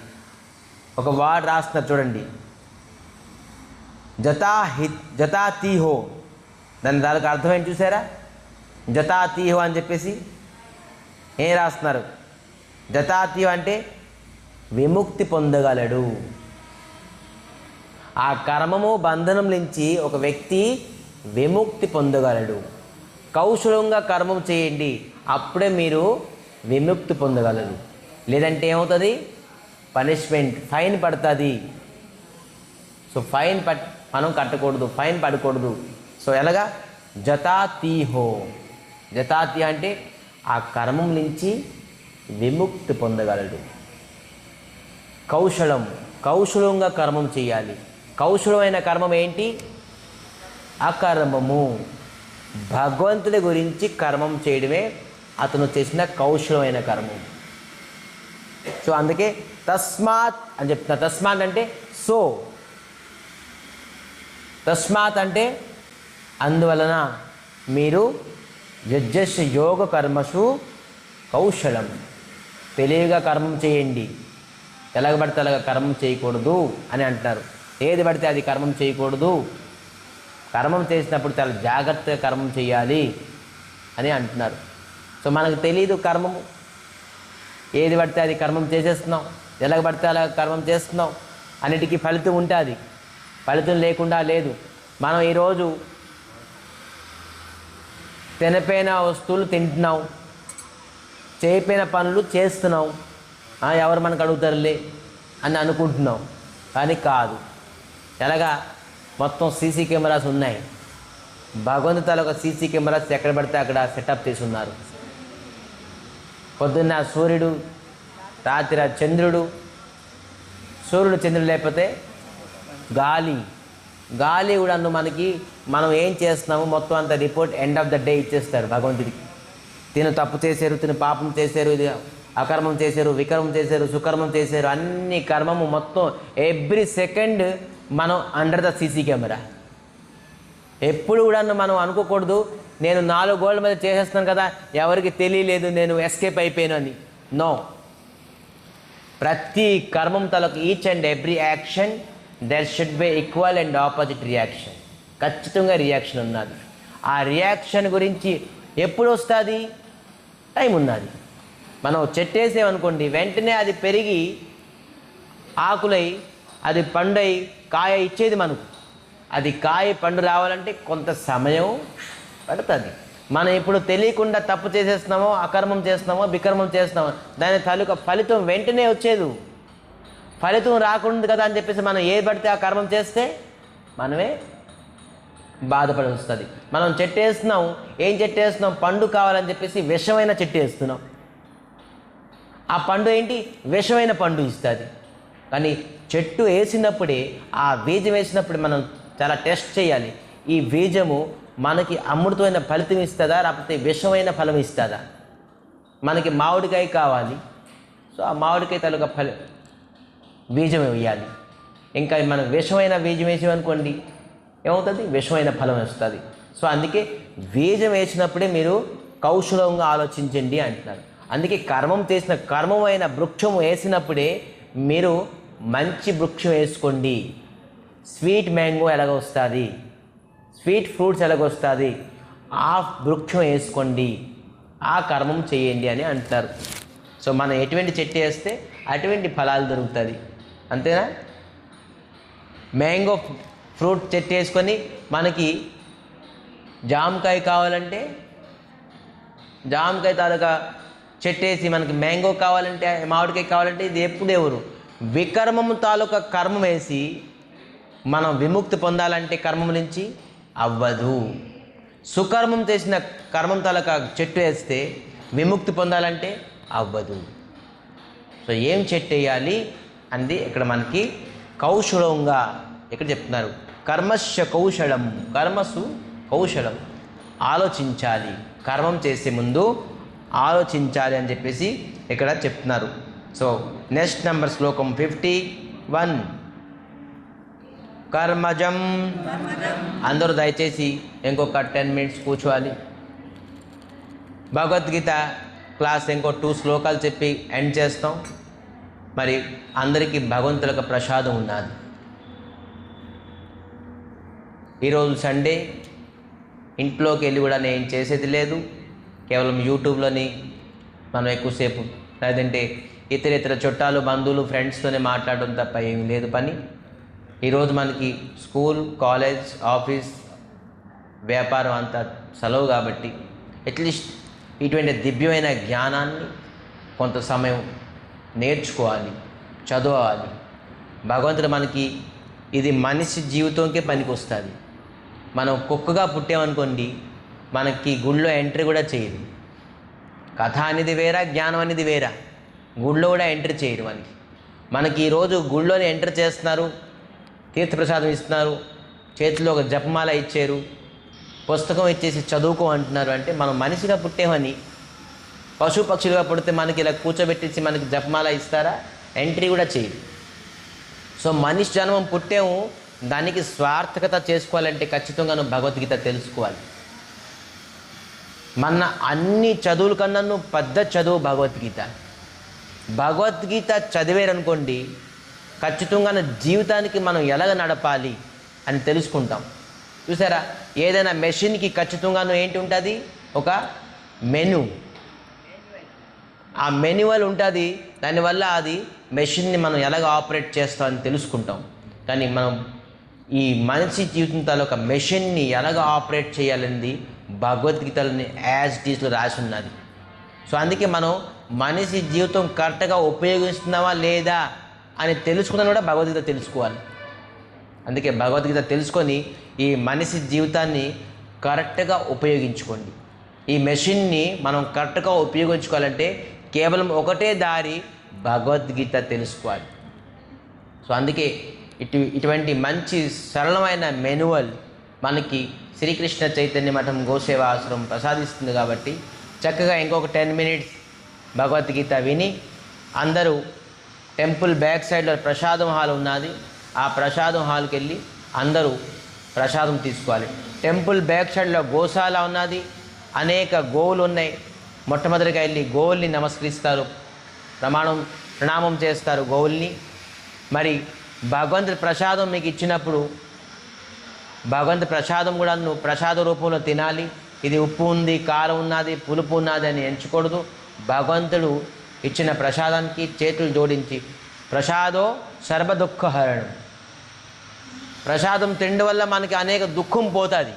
ఒక వార్డ్ రాస్తున్నారు చూడండి, జతాతీహో. దానికి అర్థం ఏంటి చూసారా? జతాతీహో అని చెప్పేసి ఏం రాస్తున్నారు? జతాతీహో అంటే విముక్తి పొందగలడు. ఆ కర్మము బంధనం నుంచి ఒక వ్యక్తి విముక్తి పొందగలడు. కౌశలంగా కర్మం చేయండి, అప్పుడే మీరు విముక్తి పొందగలరు. లేదంటే ఏమవుతుంది? పనిష్మెంట్, ఫైన్ పడుతుంది. సో మనం కట్టకూడదు, ఫైన్ పడకూడదు. సో ఎలాగా? జతాతీహో. జతాతీ అంటే ఆ కర్మం నుంచి విముక్తి పొందగలడు. కౌశలంగా కర్మం చేయాలి. కౌశలమైన కర్మం ఏంటి? అకర్మము. భగవంతుడి గురించి కర్మం చేయడమే అతను చేసిన కౌశలమైన కర్మం. సో అందుకే తస్మాత్ అని చెప్తున్నా. తస్మాత్ అంటే సో, తస్మాత్ అంటే అందువలన మీరు యజ్జస్ యోగ కర్మసు కౌశలం, తెలివిగా కర్మం చేయండి. ఎలాగ పడితే అలాగ కర్మం చేయకూడదు అని అంటున్నారు. ఏది పడితే అది కర్మం చేయకూడదు. కర్మం చేసినప్పుడు చాలా జాగ్రత్తగా కర్మం చేయాలి అని అంటున్నారు. సో మనకు తెలియదు కర్మము, ఏది పడితే అది కర్మం చేసేస్తున్నాం, ఎలాగ పడితే అలా కర్మం చేస్తున్నాం. అన్నిటికీ ఫలితం ఉంటుంది, ఫలితం లేకుండా లేదు. మనం ఈరోజు తినపోయిన వస్తువులు తింటున్నాం, చేయపోయిన పనులు చేస్తున్నాం. ఎవరు మనకు అడుగుతారులే అని అనుకుంటున్నాం, కానీ కాదు. ఎలాగా? మొత్తం సీసీ కెమెరాస్ ఉన్నాయి. భగవంతు తాలూకా సీసీ కెమెరాస్ ఎక్కడ పడితే అక్కడ సెటప్ చేసి ఉన్నారు. పొద్దున్న సూర్యుడు, రాత్రి చంద్రుడు. సూర్యుడు చంద్రుడు లేకపోతే గాలి కూడా మనకి మనం ఏం చేస్తున్నామో మొత్తం అంత report end of the day ఇచ్చేస్తారు భగవంతుడికి. తిను తప్పు చేశారు, తిను పాపం చేశారు, ఇది అకర్మం చేశారు, వికర్మం చేశారు, సుకర్మం చేశారు, అన్ని కర్మము మొత్తం ఎవ్రీ సెకండ్ మనం అండర్ ద సీసీ కెమెరా. ఎప్పుడు కూడా మనం అనుకోకూడదు నేను 4 గోళ్ల మీద చేసేస్తున్నాను కదా, ఎవరికి తెలియలేదు, నేను ఎస్కేప్ అయిపోయాను అని. నో, ప్రతి కర్మం తలకు each and every action there should be equal and opposite reaction. ఖచ్చితంగా రియాక్షన్ ఉన్నది. ఆ రియాక్షన్ గురించి ఎప్పుడు వస్తుంది? టైం ఉన్నది. మనం చెట్టు వేసామనుకోండి, వెంటనే అది పెరిగి ఆకులై అది పండై కాయ ఇచ్చేది మనకు. అది కాయ పండు రావాలంటే కొంత సమయం పడుతుంది. మనం ఇప్పుడు తెలియకుండా తప్పు చేసేస్తున్నామో, అకర్మం చేస్తున్నామో, వికర్మం చేస్తున్నామో, దాని తాలూకా ఫలితం వెంటనే వచ్చేది. ఫలితం రాకుండా కదా అని చెప్పేసి మనం ఏది పడితే ఆ కర్మం చేస్తే మనమే బాధపడి వస్తుంది. మనం చెట్టు వేస్తున్నాం, ఏం చెట్టు వేస్తున్నాం? పండు కావాలని చెప్పేసి విషమైన చెట్టు వేస్తున్నాం. ఆ పండు ఏంటి? విషమైన పండు ఇస్తుంది. కానీ చెట్టు వేసినప్పుడే, ఆ బీజం వేసినప్పుడు మనం చాలా టెస్ట్ చేయాలి. ఈ బీజము మనకి అమృతమైన ఫలితం ఇస్తుందా, లేకపోతే విషమైన ఫలం ఇస్తుందా? మనకి మామిడికాయ కావాలి, సో ఆ మామిడికాయ తాలూకా బీజం వేయాలి. ఇంకా మనం విషమైన బీజం వేసామనుకోండి, ఏమవుతుంది? విషమైన ఫలం వస్తుంది. సో అందుకే బీజం వేసినప్పుడే మీరు కౌశలంగా ఆలోచించండి అంటున్నారు. అందుకే కర్మం చేసిన కర్మమైన వృక్షం వేసినప్పుడే మీరు మంచి వృక్షం వేసుకోండి. స్వీట్ మ్యాంగో ఎలాగ వస్తుంది, స్వీట్ ఫ్రూట్స్ ఎలాగొస్తుంది, ఆ వృక్షం వేసుకోండి, ఆ కర్మం చేయండి అని అంటారు. సో మనం ఎటువంటి చెట్టు వేస్తే అటువంటి ఫలాలు దొరుకుతుంది. అంతేనా? మ్యాంగో ఫ్రూట్ చెట్టు వేసుకొని మనకి జామకాయ కావాలంటే జామకాయ తాలూకా చెట్టు వేసి మనకి మ్యాంగో కావాలంటే, మామిడికాయ కావాలంటే ఇది ఎప్పుడు ఎవరు వికర్మము తాలూకా కర్మం వేసి మనం విముక్తి పొందాలంటే కర్మం నుంచి అవ్వదు. సుకర్మం చేసిన కర్మం తాలూకా చెట్టు వేస్తే విముక్తి పొందాలంటే అవ్వదు. సో ఏం చెట్టు వేయాలి అంది ఇక్కడ మనకి కౌశలంగా ఇక్కడ చెప్తున్నారు. కర్మస్య కౌశలం, కర్మసు కౌశలం. ఆలోచించాలి, కర్మం చేసే ముందు ఆలోచించాలి అని చెప్పేసి ఇక్కడ చెప్తున్నారు. సో నెక్స్ట్ నెంబర్ శ్లోకం 51. కర్మజం. అందరూ దయచేసి ఇంకొక 10 minutes కూర్చోవాలి. భగవద్గీత క్లాస్ ఇంకో 2 శ్లోకాలు చెప్పి ఎండ్ చేస్తాం. మరి అందరికీ భగవంతులకు ప్రసాదం ఉన్నది. ఈరోజు సండే, ఇంట్లోకి వెళ్ళి కూడా నేను చేసేది లేదు. కేవలం యూట్యూబ్లోని మనం ఎక్కువసేపు, లేదంటే ఇతర చుట్టాలు, బంధువులు, ఫ్రెండ్స్తోనే మాట్లాడడం తప్ప ఏమీ లేదు పని. ఈరోజు మనకి స్కూల్, కాలేజ్, ఆఫీస్, వ్యాపారం అంతా సెలవు కాబట్టి అట్లీస్ట్ ఇటువంటి దివ్యమైన జ్ఞానాన్ని కొంత సమయం నేర్చుకోవాలి, చదవాలి. భగవంతుడు మనకి ఇది మనిషి జీవితంకే పనికి వస్తుంది. మనం కుక్కగా పుట్టామనుకోండి, మనకి గుళ్ళో ఎంట్రీ కూడా చేయరు. కథ అనేది వేరా, జ్ఞానం అనేది వేరా. గుళ్ళో కూడా ఎంట్రీ చేయరు. మనకి ఈరోజు గుళ్ళోనే ఎంటర్ చేస్తున్నారు, తీర్థప్రసాదం ఇస్తున్నారు, చేతిలో ఒక జపమాల ఇచ్చారు, పుస్తకం ఇచ్చేసి చదువుకో అంటున్నారు. అంటే మనం మనిషిగా పుట్టేమని, పశు పక్షులుగా పుడితే మనకి ఇలా కూర్చోబెట్టేసి మనకి జపమాల ఇస్తారా? ఎంట్రీ కూడా చేయరు. సో మనిషి జన్మం పుట్టాము, దానికి స్వార్థకత చేసుకోవాలంటే ఖచ్చితంగా నువ్వు భగవద్గీత తెలుసుకోవాలి. మన అన్ని చదువుల కన్నా పెద్ద చదువు భగవద్గీత. భగవద్గీత చదివేరనుకోండి, ఖచ్చితంగా జీవితానికి మనం ఎలాగ నడపాలి అని తెలుసుకుంటాం. చూసారా, ఏదైనా మెషిన్కి ఖచ్చితంగా ఏంటి ఉంటుంది? ఒక మెను, ఆ మెన్యువల్ ఉంటుంది. దానివల్ల అది మెషిన్ని మనం ఎలాగ ఆపరేట్ చేస్తామని తెలుసుకుంటాం. కానీ మనం ఈ మనిషి జీవితం తాలూకా మెషిన్ని ఎలాగ ఆపరేట్ చేయాలని భగవద్గీతలోని యాజ్ ఇట్ ఈస్లో రాసి ఉన్నది. సో అందుకే మనం మనిషి జీవితం కరెక్ట్గా ఉపయోగిస్తున్నావా లేదా అని తెలుసుకున్నా కూడా భగవద్గీత తెలుసుకోవాలి. అందుకే భగవద్గీత తెలుసుకొని ఈ మనిషి జీవితాన్ని కరెక్ట్గా ఉపయోగించుకోండి. ఈ మెషిన్ని మనం కరెక్ట్గా ఉపయోగించుకోవాలంటే కేవలం ఒకటే దారి, భగవద్గీత తెలుసుకోవాలి. సో అందుకే ఇటువంటి మంచి సరళమైన మెనువల్ మనకి శ్రీకృష్ణ చైతన్య మఠం గోసేవ ఆశ్రమం ప్రసాదిస్తుంది. కాబట్టి చక్కగా ఇంకొక 10 minutes భగవద్గీత విని అందరూ టెంపుల్ బ్యాక్ సైడ్లో ప్రసాదం హాల్ ఉన్నది, ఆ ప్రసాదం హాల్కి వెళ్ళి అందరూ ప్రసాదం తీసుకోవాలి. టెంపుల్ బ్యాక్ సైడ్లో గోశాల ఉన్నది, అనేక గోవులు ఉన్నాయి. మొట్టమొదటిగా వెళ్ళి గోవుల్ని నమస్కరిస్తారు, ప్రణామం చేస్తారు గోవుల్ని. మరి భగవంతుడి ప్రసాదం మీకు ఇచ్చినప్పుడు భగవంతుడి ప్రసాదం కూడా నువ్వు ప్రసాద రూపంలో తినాలి. ఇది ఉప్పు ఉంది, కారం ఉన్నది, పులుపు ఉన్నది అని ఎంచకూడదు. భగవంతుడు ఇచ్చిన ప్రసాదానికి చేతులు జోడించి ప్రసాదో సర్వదుఃఖహరణం. ప్రసాదం తిండి వల్ల మనకి అనేక దుఃఖం పోతుంది.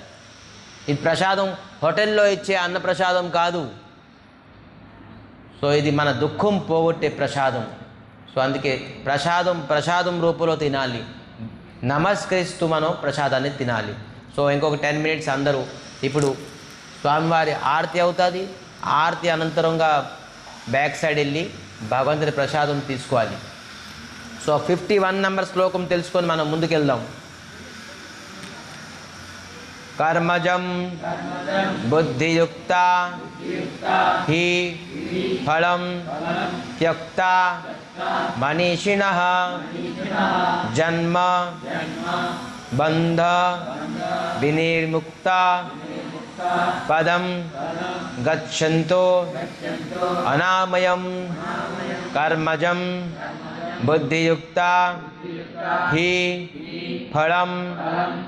ఇది ప్రసాదం హోటల్లో ఇచ్చే అన్న ప్రసాదం కాదు. సో ఇది మన దుఃఖం పోగొట్టే ప్రసాదం. సో అందుకే ప్రసాదం రూపంలో తినాలి. నమస్కరిస్తూ మనం ప్రసాదాన్ని తినాలి. సో ఇంకొక 10 minutes అందరూ ఇప్పుడు స్వామివారి ఆరతి అవుతుంది. ఆరతి అనంతరంగా బ్యాక్ సైడ్ వెళ్ళి భగవంతుడి ప్రసాదం తీసుకోవాలి. సో 51 నెంబర్ శ్లోకం తెలుసుకొని మనం ముందుకెళ్దాం. కర్మజం బుద్ధియుక్త హి ఫలం త్యక్త మనీషిణః జన్మ బంధ వినిర్ముక్త పదం గచ్చంతో అనామయం. కర్మజం బుద్ధియుక్త హి ఫలం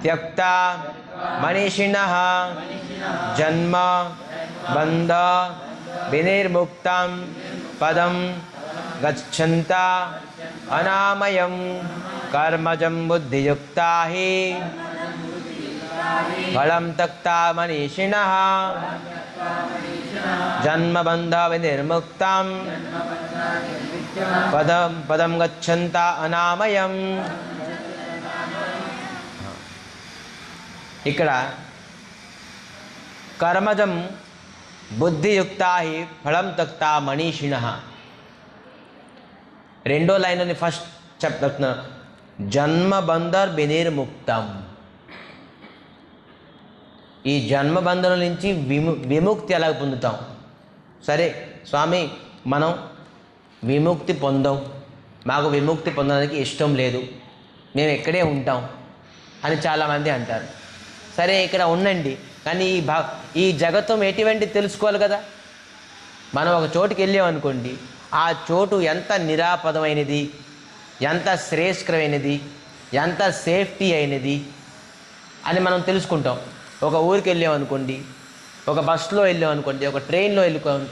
త్యక్త మనీషిణః జన్మ బంధ వినిర్ముక్తం పదం గచ్చంత అనామయం. కర్మజం బుద్ధియుక్త హి ఫలం త్యక్త మనీషిణః జన్మబంధ వినిర్ముక్తం పదం గచ్చంత అనామయం. ఇక్కడ కర్మజం బుద్ధియుక్త హి ఫలం త్యక్త మనీషిణః. రెండో లైన్లోని ఫస్ట్ చెప్తున్నా, జన్మబంధర్ వినిర్ముక్తం. ఈ జన్మబంధం నుంచి విముక్తి ఎలా పొందుతాం? సరే స్వామి, మనం విముక్తి పొందాం, మాకు విముక్తి పొందడానికి ఇష్టం లేదు, మేము ఇక్కడే ఉంటాం అని చాలామంది అంటారు. సరే ఇక్కడ ఉండండి, కానీ ఈ జగత్తం ఎటువంటి తెలుసుకోవాలి కదా. మనం ఒక చోటుకి వెళ్ళామనుకోండి, ఆ చోటు ఎంత నిరాపదమైనది, ఎంత శ్రేయస్కరమైనది, ఎంత సేఫ్టీ అయినది అని మనం తెలుసుకుంటాం. ఒక ఊరికి వెళ్ళామనుకోండి, ఒక బస్సులో వెళ్ళామనుకోండి, ఒక ట్రైన్లో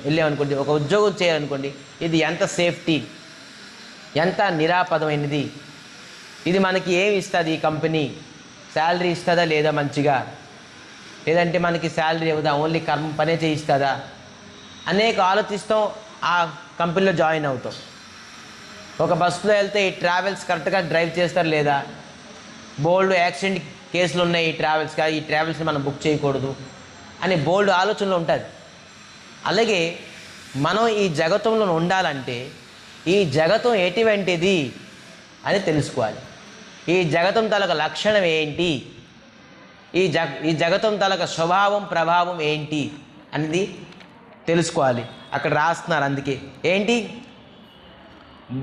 వెళ్ళామనుకోండి, ఒక ఉద్యోగం చేయాలనుకోండి, ఇది ఎంత సేఫ్టీ, ఎంత నిరాపదమైనది, ఇది మనకి ఏమి ఇస్తుంది, ఈ కంపెనీ శాలరీ ఇస్తుందా లేదా మంచిగా, లేదంటే మనకి శాలరీ ఇవ్వదా, ఓన్లీ పనే చేయిస్తుందా, అనేక ఆలోచిస్తాం. ఆ కంపెనీలో జాయిన్ అవుతాం. ఒక బస్సులో వెళ్తే ఈ ట్రావెల్స్ కరెక్ట్గా డ్రైవ్ చేస్తారు లేదా, బోల్డ్ యాక్సిడెంట్ కేసులు ఉన్నాయి ఈ ట్రావెల్స్ని మనం బుక్ చేయకూడదు అని బోల్డ్ ఆలోచనలు ఉంటుంది. అలాగే మనం ఈ జగతంలో ఉండాలంటే ఈ జగతం ఎటువంటిది అని తెలుసుకోవాలి. ఈ జగతం తాలూకా లక్షణం ఏంటి, ఈ జగతం తాలూకా స్వభావం ప్రభావం ఏంటి అనేది తెలుసుకోవాలి. అక్కడ రాస్తున్నారు. అందుకే ఏంటి,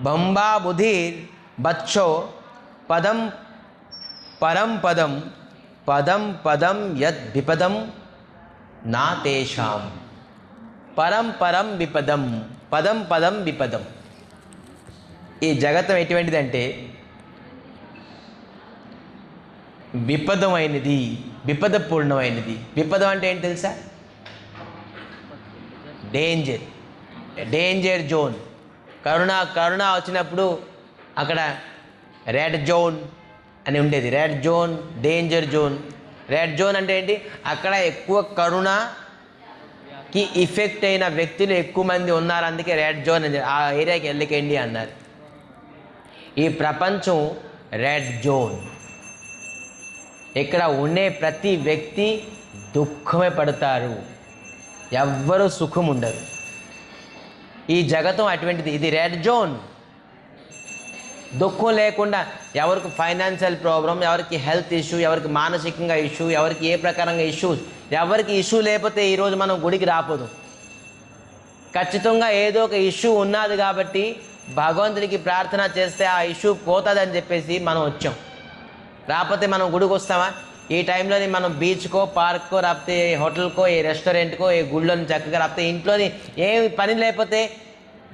బంబా బుధిర్ బచ్చో పదం పరం పదం పదం పదం యద్ విపదం నా తేషాం. పరం పరం విపదం, పదం పదం విపదం. ఈ జగతం ఎటువంటిదంటే విపదమైనది, విపదపూర్ణమైనది. విపదం అంటే ఏంటి తెలుసా? Danger zone. కరోనా వచ్చినప్పుడు అక్కడ రెడ్ జోన్ అని ఉండేది. Red zone, danger zone. Red zone అంటే ఏంటి? అక్కడ ఎక్కువ కరోనాకి ఇఫెక్ట్ అయిన వ్యక్తులు ఎక్కువ మంది ఉన్నారు, అందుకే రెడ్ జోన్ అని ఆ ఏరియాకి వెళ్ళకండి అన్నారు. ఈ ప్రపంచం రెడ్ జోన్. ఇక్కడ ఉండే ప్రతి వ్యక్తి దుఃఖమే పడతారు, ఎవ్వరూ సుఖం ఉండరు. ఈ జగతం అటువంటిది. ఇది రెడ్ జోన్. దుఃఖం లేకుండా ఎవరికి ఫైనాన్షియల్ ప్రాబ్లం, ఎవరికి హెల్త్ ఇష్యూ, ఎవరికి మానసికంగా ఇష్యూ, ఎవరికి ఏ ప్రకారంగా ఇష్యూస్, ఎవరికి ఇష్యూ లేకపోతే ఈరోజు మనం గుడికి రాపోదు. ఖచ్చితంగా ఏదో ఒక ఇష్యూ ఉన్నది కాబట్టి భగవంతుడికి ప్రార్థన చేస్తే ఆ ఇష్యూ పోతుందని చెప్పేసి మనం వచ్చాం. రాకపోతే మనం గుడికి వస్తామా? ఈ టైంలోని మనం బీచ్కో, పార్క్కో, రాకపోతే హోటల్కో, ఏ రెస్టారెంట్కో, ఏ గుళ్ళోని చక్కగా, రాకపోతే ఇంట్లోని ఏమి పని లేకపోతే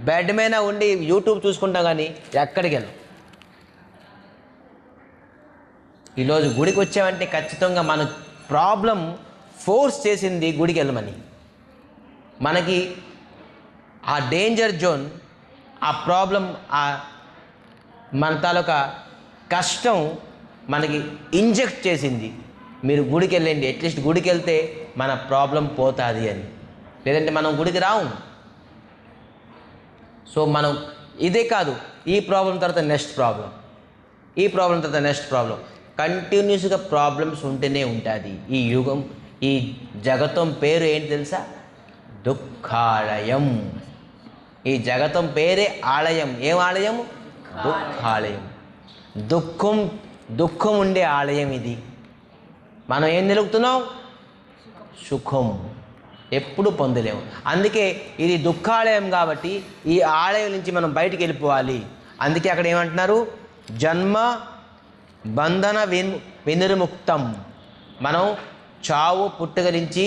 బెడ్ మీద ఉండి యూట్యూబ్ చూసుకుంటాం, కానీ ఎక్కడికి వెళ్ళం. ఈరోజు గుడికి వచ్చామంటే ఖచ్చితంగా మన ప్రాబ్లం ఫోర్స్ చేసింది గుడికి వెళ్ళమని. మనకి ఆ డేంజర్ జోన్, ఆ ప్రాబ్లం, ఆ మన తాలూకా కష్టం మనకి ఇంజెక్ట్ చేసింది, మీరు గుడికి వెళ్ళండి, అట్లీస్ట్ గుడికి వెళ్తే మన ప్రాబ్లం పోతుంది అని. లేదంటే మనం గుడికి రాము. సో మనం ఇదే కాదు, ఈ ప్రాబ్లం తర్వాత నెక్స్ట్ ప్రాబ్లం, ఈ ప్రాబ్లం తర్వాత నెక్స్ట్ ప్రాబ్లం, కంటిన్యూస్గా ప్రాబ్లమ్స్ ఉంటూనే ఉంటుంది. ఈ యుగం, ఈ జగతం పేరు ఏంటి తెలుసా? దుఃఖాలయం. ఈ జగతం పేరే ఆలయం. ఏం ఆలయం? దుఃఖాలయం. దుఃఖం ఉండే ఆలయం ఇది. మనం ఏం నిలుపుతున్నాం? సుఖం ఎప్పుడు పొందలేము. అందుకే ఇది దుఃఖాలయం కాబట్టి ఈ ఆలయం నుంచి మనం బయటికి వెళ్ళిపోవాలి. అందుకే అక్కడ ఏమంటున్నారు? జన్మ బంధన వినిర్ముక్తం. మనం చావు పుట్టుక నుంచి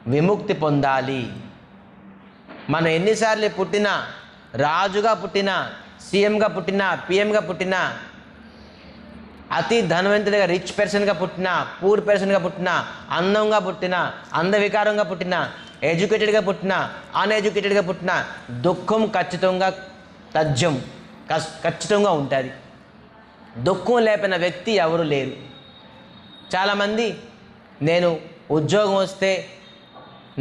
విముక్తి పొందాలి. మనం ఎన్నిసార్లు పుట్టినా, రాజుగా పుట్టినా, సీఎంగా పుట్టినా, పిఎంగా పుట్టినా, అతి ధనవంతుడిగా రిచ్ పర్సన్గా పుట్టినా, పూర్ పర్సన్గా పుట్టినా, అందంగా పుట్టినా, అందవికారంగా పుట్టినా, ఎడ్యుకేటెడ్గా పుట్టినా, అన్ఎడ్యుకేటెడ్గా పుట్టినా, దుఃఖం ఖచ్చితంగా తథ్యం, ఖచ్చితంగా ఉంటుంది. దుఃఖం లేపిన వ్యక్తి ఎవరు లేరు. చాలామంది నేను ఉద్యోగం వస్తే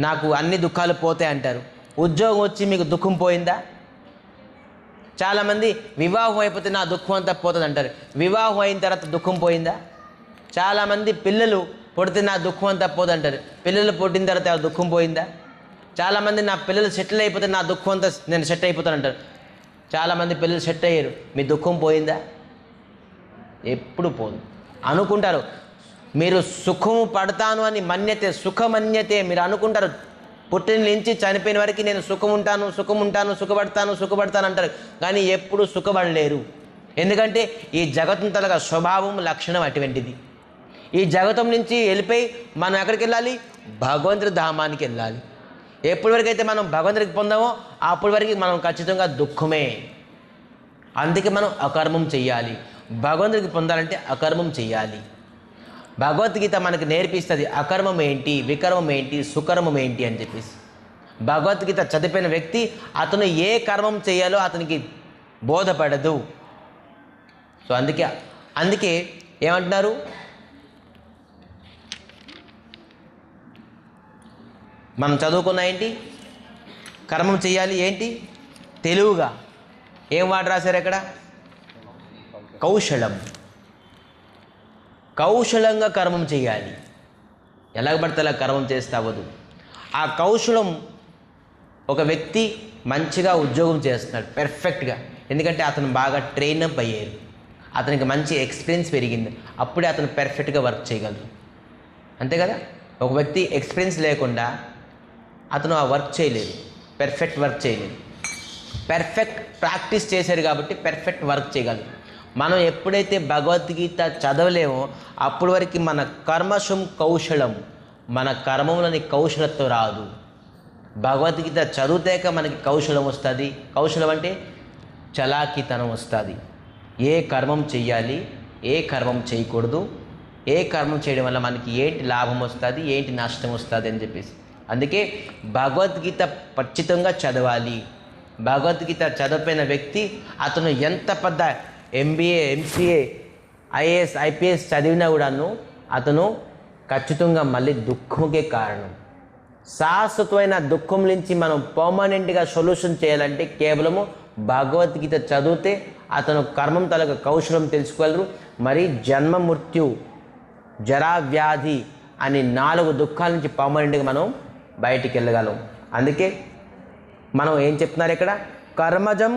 నాకు అన్ని దుఃఖాలు పోతాయి అంటారు. ఉద్యోగం వచ్చి మీకు దుఃఖం పోయిందా? చాలామంది వివాహం అయిపోతే నా దుఃఖం అంతా పోతుంది అంటారు. వివాహం అయిన తర్వాత దుఃఖం పోయిందా? చాలామంది పిల్లలు పుడితే నా దుఃఖం అంతా పోదు అంటారు. పిల్లలు పుట్టిన తర్వాత దుఃఖం పోయిందా? చాలామంది నా పిల్లలు సెటిల్ అయిపోతే నా దుఃఖం అంతా నేను సెట్ అయిపోతాను అంటారు. చాలామంది పిల్లలు సెట్ అయ్యారు. మీ దుఃఖం పోయిందా? ఎప్పుడు పోదు. అనుకుంటారు మీరు సుఖము పడతాను అని, మన్యతే సుఖమన్యతే. మీరు అనుకుంటారు పుట్టిన నుంచి చనిపోయిన వరకు నేను సుఖపడతాను అంటారు. కానీ ఎప్పుడు సుఖపడలేరు. ఎందుకంటే ఈ జగతం తలగా స్వభావం, లక్షణం అటువంటిది. ఈ జగతం నుంచి వెళ్ళిపోయి మనం ఎక్కడికి వెళ్ళాలి? భగవంతుడి ధామానికి వెళ్ళాలి. ఎప్పటి వరకు అయితే మనం భగవంతుడికి పొందామో అప్పటి వరకు మనం ఖచ్చితంగా దుఃఖమే. అందుకే మనం అకర్మం చెయ్యాలి. భగవంతుడికి పొందాలంటే అకర్మం చెయ్యాలి. భగవద్గీత మనకు నేర్పిస్తుంది అకర్మం ఏంటి, వికర్మం ఏంటి, సుకర్మం ఏంటి అని చెప్పేసి. భగవద్గీత చదివిన వ్యక్తి అతను ఏ కర్మం చేయాలో అతనికి బోధపడదు. సో అందుకే ఏమంటున్నారు? మనం చదువుకున్న ఏంటి? కర్మం చేయాలి ఏంటి? తెలుగుగా ఏం మాట రాశారు అక్కడ? కౌశలంగా కర్మం చేయాలి. ఎలాగ పడితే అలా కర్మం చేస్తే అవ్వదు. ఆ కౌశలం ఒక వ్యక్తి మంచిగా ఉద్యోగం చేస్తున్నాడు పెర్ఫెక్ట్గా, ఎందుకంటే అతను బాగా ట్రైన్ అప్ అయ్యారు, అతనికి మంచి ఎక్స్పీరియన్స్ పెరిగింది, అప్పుడే అతను పెర్ఫెక్ట్గా వర్క్ చేయగలరు. అంతే కదా? ఒక వ్యక్తి ఎక్స్పీరియన్స్ లేకుండా అతను ఆ వర్క్ చేయలేదు, పెర్ఫెక్ట్ వర్క్ చేయలేదు. పెర్ఫెక్ట్ ప్రాక్టీస్ చేశారు కాబట్టి పెర్ఫెక్ట్ వర్క్ చేయగలరు. మనం ఎప్పుడైతే భగవద్గీత చదవలేమో అప్పటి వరకు మన కౌశలం, మన కర్మములని కౌశలత్వం రాదు. భగవద్గీత చదివితేక మనకి కౌశలం వస్తుంది. కౌశలం అంటే చలాకీతనం వస్తుంది. ఏ కర్మం చెయ్యాలి, ఏ కర్మం చేయకూడదు, ఏ కర్మం చేయడం వల్ల మనకి ఏంటి లాభం వస్తుంది, ఏంటి నష్టం వస్తుంది అని చెప్పేసి. అందుకే భగవద్గీత ఖచ్చితంగా చదవాలి. భగవద్గీత చదివిన వ్యక్తి అతను ఎంత పెద్ద MBA, MCA, IAS, IPS చదివినా కూడాను అతను ఖచ్చితంగా మళ్ళీ దుఃఖంకే కారణం. శాశ్వతమైన దుఃఖం నుంచి మనం పర్మనెంట్గా సొల్యూషన్ చేయాలంటే కేవలము భగవద్గీత చదివితే అతను కర్మం తలక కౌశలం తెలుసుకోగలరు. మరి జన్మ, మృత్యు, జరా, వ్యాధి అని 4 దుఃఖాల నుంచి పర్మనెంట్గా మనం బయటికి వెళ్ళగలం. అందుకే మనం ఏం చెప్తున్నారు ఇక్కడ? కర్మజం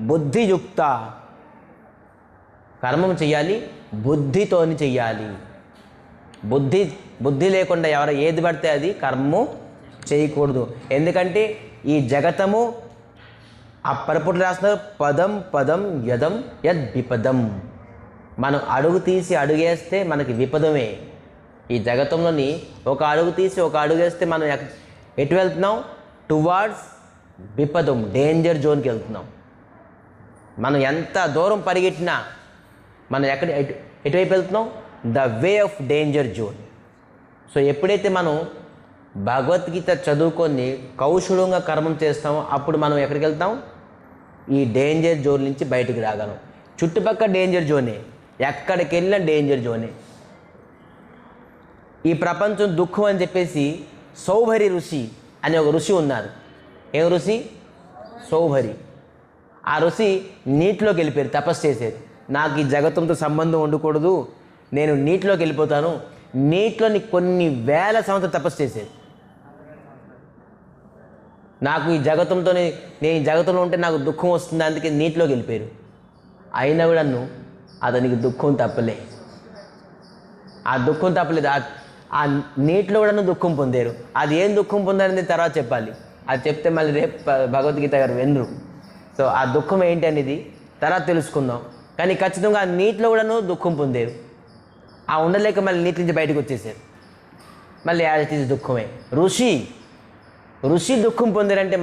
బుద్ధియుక్త. కర్మం చెయ్యాలి, బుద్ధితోని చెయ్యాలి. బుద్ధి లేకుండా ఏది పడితే అది కర్మము చేయకూడదు. ఎందుకంటే ఈ జగతము ఆ పరపుట్లు రాస్తున్నారు, పదం పదం యదం యద్ విపదం. మనం అడుగు తీసి అడుగేస్తే మనకి విపదమే. ఈ జగతంలోని ఒక అడుగు తీసి ఒక అడుగు వేస్తే మనం ఎటు వెళ్తున్నాం? టువార్డ్స్ విపదం, డేంజర్ జోన్కి వెళ్తున్నాం. మనం ఎంత దూరం పరిగెట్టినా మనం ఎటువైపు వెళ్తున్నాం? The way of danger zone. So ఎప్పుడైతే మనం భగవద్గీత చదువుకొని కౌశలంగా కర్మం చేస్తామో అప్పుడు మనం ఎక్కడికి వెళ్తాం? ఈ డేంజర్ జోన్ నుంచి బయటకు రాగలం. చుట్టుపక్కల డేంజర్ జోనే, ఎక్కడికి వెళ్ళినా డేంజర్ జోనే. ఈ ప్రపంచం దుఃఖం అని చెప్పేసి సౌభరి ఋషి అనే ఒక ఋషి ఉన్నారు. ఏం ఋషి? సౌభరి. ఆ ఋషి నీటిలోకి వెళ్ళిపోయారు, తపస్సు చేసేది. నాకు ఈ జగత్తంతో సంబంధం ఉండకూడదు, నేను నీటిలోకి వెళ్ళిపోతాను. నీటిలోని కొన్ని వేల సంవత్సరాలు తపస్సు చేసేది. నాకు ఈ జగతంతో, నేను ఈ జగతంలో ఉంటే నాకు దుఃఖం వస్తుంది, అందుకే నీటిలోకి వెళ్ళిపోయారు. అయినా కూడా అతనికి దుఃఖం తప్పలే. ఆ దుఃఖం తప్పలేదు. ఆ నీటిలో కూడా దుఃఖం పొందారు. అది ఏం దుఃఖం పొందారని తర్వాత చెప్పాలి. అది చెప్తే మళ్ళీ రేపు భగవద్గీత గారు వినరు. సో ఆ దుఃఖం ఏంటి అనేది తర్వాత తెలుసుకుందాం. కానీ ఖచ్చితంగా ఆ నీటిలో కూడా దుఃఖం పొందారు. ఆ ఉండలేక మళ్ళీ నీటి నుంచి బయటకు వచ్చేసారు. మళ్ళీ యాజ్ దుఃఖమే. ఋషి దుఃఖం పొందారంటే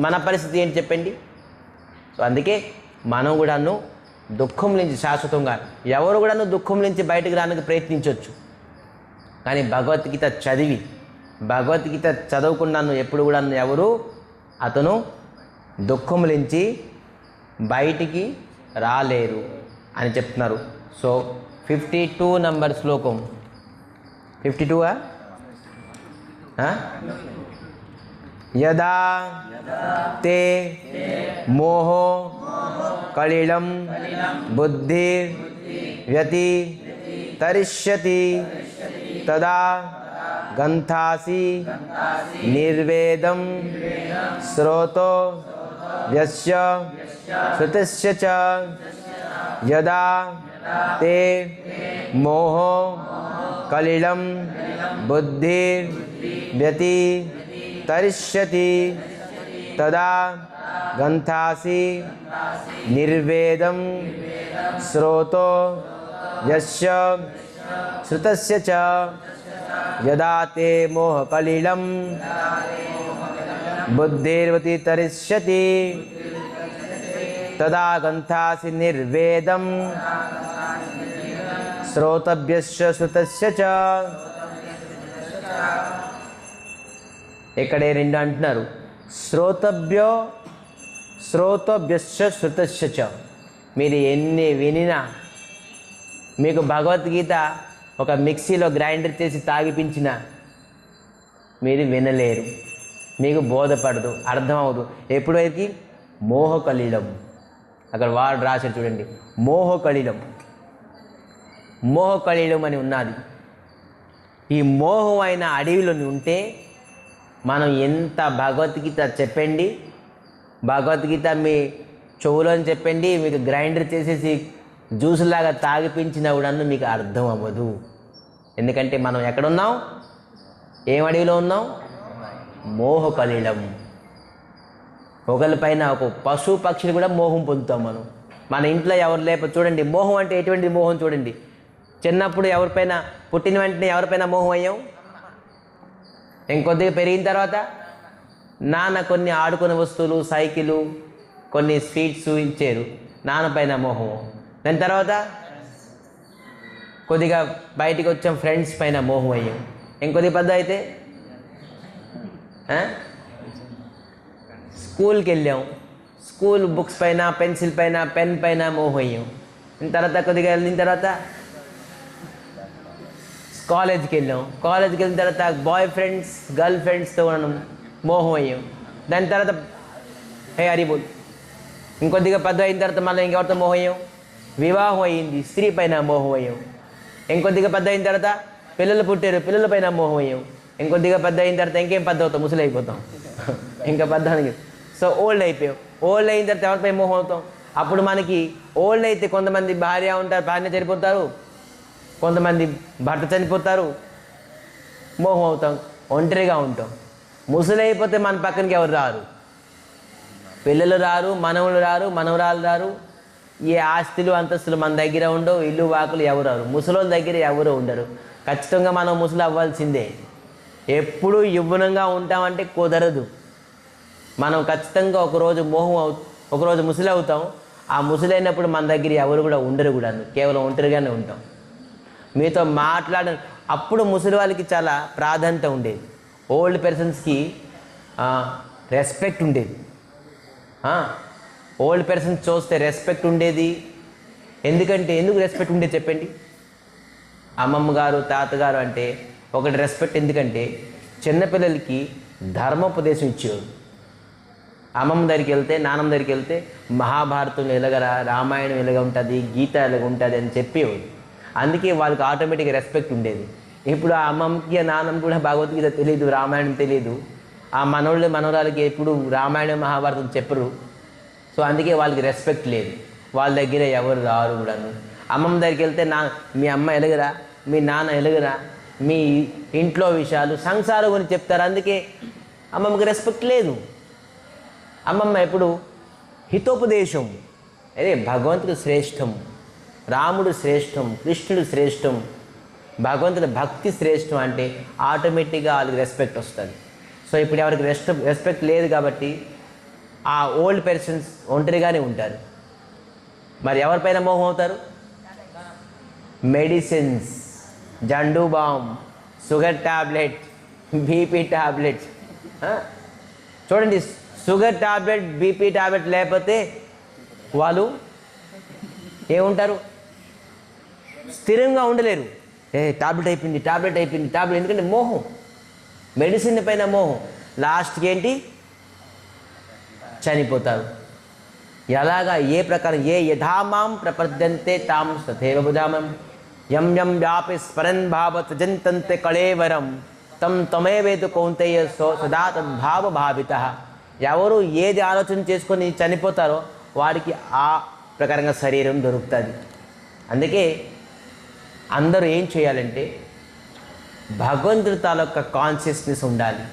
మన పరిస్థితి ఏంటి చెప్పండి? సో అందుకే మనం కూడాను దుఃఖం నుంచి శాశ్వతంగా ఎవరు కూడాను దుఃఖం నుంచి బయటకు రానికి ప్రయత్నించవచ్చు. కానీ భగవద్గీత చదవకుండాను ఎప్పుడు కూడా ఎవరు అతను దుఃఖం నుంచి బయటికి రాలేరు అని చెప్తున్నారు. సో 52 నంబర్ శ్లోకం. 52 యదా తే మోహో కళిళం బుద్ధి వ్యతి తరిష్యతి తదా గంథాసి నిర్వేదం శ్రోతో యస్య శృతస్య చ యదా తే మోహో కళిళం బుద్ధి వ్యతి తరిష్యతి తదా గంథాసి నిర్వేదం శ్రోతో యస్య శృతస్య చ యదా తే మోహ కళిళం బుద్ధిర్వతి తరిష్యతి తదా గంథాసి నిర్వేదం శ్రోతవ్యస్య శృతస్య చ. ఇక్కడే రెండు అంటున్నారు, శ్రోతభ్యశ్చ శృతస్య చ. మీరు ఎన్ని వినినా, మీకు భగవద్గీత ఒక మిక్సీలో గ్రైండర్ చేసి తాగిపించినా మీరు వినలేరు, మీకు బోధపడదు, అర్థమవుదు. ఎప్పుడైతే మోహకళిలం, అక్కడ వాడు రాశారు చూడండి, మోహకళిలం అని ఉన్నది. ఈ మోహం అయిన అడవిలోని ఉంటే మనం ఎంత భగవద్గీత చెప్పండి, భగవద్గీత మీ చెవులోని చెప్పండి, మీకు గ్రైండర్ చేసేసి జ్యూస్లాగా తాగిపించినా కూడా మీకు అర్థం అవ్వదు. ఎందుకంటే మనం ఎక్కడున్నాం? ఏం అడవిలో ఉన్నాం? మోహకళిలం. ఒకరిపైన ఒక పశు పక్షులు కూడా మోహం పొందుతాం మనం. మన ఇంట్లో ఎవరు లేకపోతే చూడండి, మోహం అంటే ఎటువంటి మోహం చూడండి. చిన్నప్పుడు ఎవరిపైన, పుట్టిన వెంటనే ఎవరిపైన మోహం అయ్యాం? ఇంకొద్దిగా పెరిగిన తర్వాత నాన్న కొన్ని ఆడుకునే వస్తువులు, సైకిలు, కొన్ని స్వీట్స్ ఇచ్చారు, నాన్న పైన మోహం. దాని తర్వాత కొద్దిగా బయటికి వచ్చాం, ఫ్రెండ్స్ పైన మోహం అయ్యాం. ఇంకొద్ది పెద్ద అయితే స్కూల్కి వెళ్ళాం, స్కూల్ బుక్స్ పైన, పెన్సిల్ పైన, పెన్ పైన మోహం అయ్యాం. తర్వాత కొద్దిగా వెళ్ళిన తర్వాత కాలేజ్కి వెళ్ళాం, కాలేజ్కి వెళ్ళిన తర్వాత బాయ్ ఫ్రెండ్స్, గర్ల్ ఫ్రెండ్స్తో మనం మోహం అయ్యాం. దాని తర్వాత హరిబోల్. ఇంకొద్దిగా పెద్ద అయిన తర్వాత మళ్ళీ ఇంకెవరితో మోహం అయ్యాం? వివాహం అయ్యింది, స్త్రీ పైన మోహం అయ్యాం. ఇంకొద్దిగా పెద్ద అయిన తర్వాత పిల్లలు పుట్టారు, పిల్లల పైన మోహం అయ్యాం. ఇంకొద్దిగా పెద్ద అయిన తర్వాత ఇంకేం పెద్ద అవుతాం? ముసలి అయిపోతాం. ఇంకా పెద్ద. సో ఓల్డ్ అయిపోయాం. ఓల్డ్ అయిన తర్వాత ఎవరిపై మోహం అవుతాం? అప్పుడు మనకి ఓల్డ్ అయితే కొంతమంది భార్య ఉంటారు, భార్య చనిపోతారు, కొంతమంది భర్త చనిపోతారు, మోహం అవుతాం, ఒంటరిగా ఉంటాం. ముసలైపోతే మన పక్కనకి ఎవరు రారు, పిల్లలు రారు, మనవలు రారు, మనవరాలు రారు, ఏ ఆస్తులు అంతస్తులు మన దగ్గర ఉండవు, ఇల్లు వాకులు ఎవరు రారు, ముసలోళ్ళ దగ్గర ఎవరు ఉండరు. ఖచ్చితంగా మనం ముసలి అవ్వాల్సిందే. ఎప్పుడూ యవ్వనంగా ఉంటామంటే కుదరదు. మనం ఖచ్చితంగా ఒకరోజు ముసలి అవుతాం. ఆ ముసలైనప్పుడు మన దగ్గర ఎవరు కూడా ఉండరు కూడా, కేవలం ఒంటరిగానే ఉంటాం. మీతో అప్పుడు ముసలి వాళ్ళకి చాలా ప్రాధాన్యత ఉండేది. ఓల్డ్ పర్సన్స్కి రెస్పెక్ట్ ఉండేది. ఓల్డ్ పర్సన్స్ చూస్తే రెస్పెక్ట్ ఉండేది. ఎందుకు రెస్పెక్ట్ ఉండేది చెప్పండి? అమ్మమ్మ గారు, తాతగారు అంటే ఒకటి రెస్పెక్ట్. ఎందుకంటే చిన్నపిల్లలకి ధర్మోపదేశం ఇచ్చేవారు. అమ్మమ్మ దగ్గరికి వెళ్తే, నాన్నమ్మ దగ్గరికి వెళ్తే మహాభారతం ఎలాగరా, రామాయణం ఎలాగ ఉంటుంది, గీత ఎలాగ ఉంటుంది అని చెప్పేవారు. అందుకే వాళ్ళకి ఆటోమేటిక్గా రెస్పెక్ట్ ఉండేది. ఇప్పుడు ఆ అమ్మమ్మకి, ఆ నాన్నమ్మ కూడా భగవద్గీత తెలియదు, రామాయణం తెలియదు. ఆ మనవరాలకి ఎప్పుడు రామాయణం, మహాభారతం చెప్పరు. సో అందుకే వాళ్ళకి రెస్పెక్ట్ లేదు. వాళ్ళ దగ్గర ఎవరు రారు కూడాను. అమ్మమ్మ దగ్గరికి వెళ్తే మీ అమ్మ ఎలాగరా, మీ నాన్న ఎలాగరా, మీ ఇంట్లో విషయాలు, సంసారం గురించి చెప్తారు. అందుకే అమ్మమ్మకి రెస్పెక్ట్ లేదు. అమ్మమ్మ ఎప్పుడు హితోపదేశం, అదే భగవంతుడు శ్రేష్టం, రాముడు శ్రేష్టం, కృష్ణుడు శ్రేష్టం, భగవంతుడి భక్తి శ్రేష్టం అంటే ఆటోమేటిక్గా వాళ్ళకి రెస్పెక్ట్ వస్తుంది. సో ఇప్పుడు ఎవరికి రెస్పెక్ట్ లేదు కాబట్టి ఆ ఓల్డ్ పర్సన్స్ ఒంటరిగానే ఉంటారు. మరి ఎవరిపైన మోహం అవుతారు? Medicines, Zandu balm, sugar tablet, BP tablet. చూడండి, షుగర్ ట్యాబ్లెట్, బీపీ ట్యాబ్లెట్ లేకపోతే వాళ్ళు ఏముంటారు? స్థిరంగా ఉండలేరు. ట్యాబ్లెట్ అయిపోయింది. ఎందుకంటే మోహం, మెడిసిన్ పైన మోహం. లాస్ట్కి ఏంటి? చనిపోతారు. ఎలాగా, ఏ ప్రకారం? ఏ యథామాం ప్రపద్యంతే తాం తథైవ భుజామం యం యం వ్యాపి స్మరన్ భావత్ జంతంతే కళేవరం తం తమేవేతు కౌంతేయ సదా తద్భావ భావితః. ఎవరు ఏది ఆలోచన చేసుకొని చనిపోతారో వారికి ఆ ప్రకారంగా శరీరం దొరుకుతుంది. అందుకే అందరూ ఏం చేయాలంటే భగవంతుడి తాలూకా కాన్షియస్నెస్ ఉండాలి.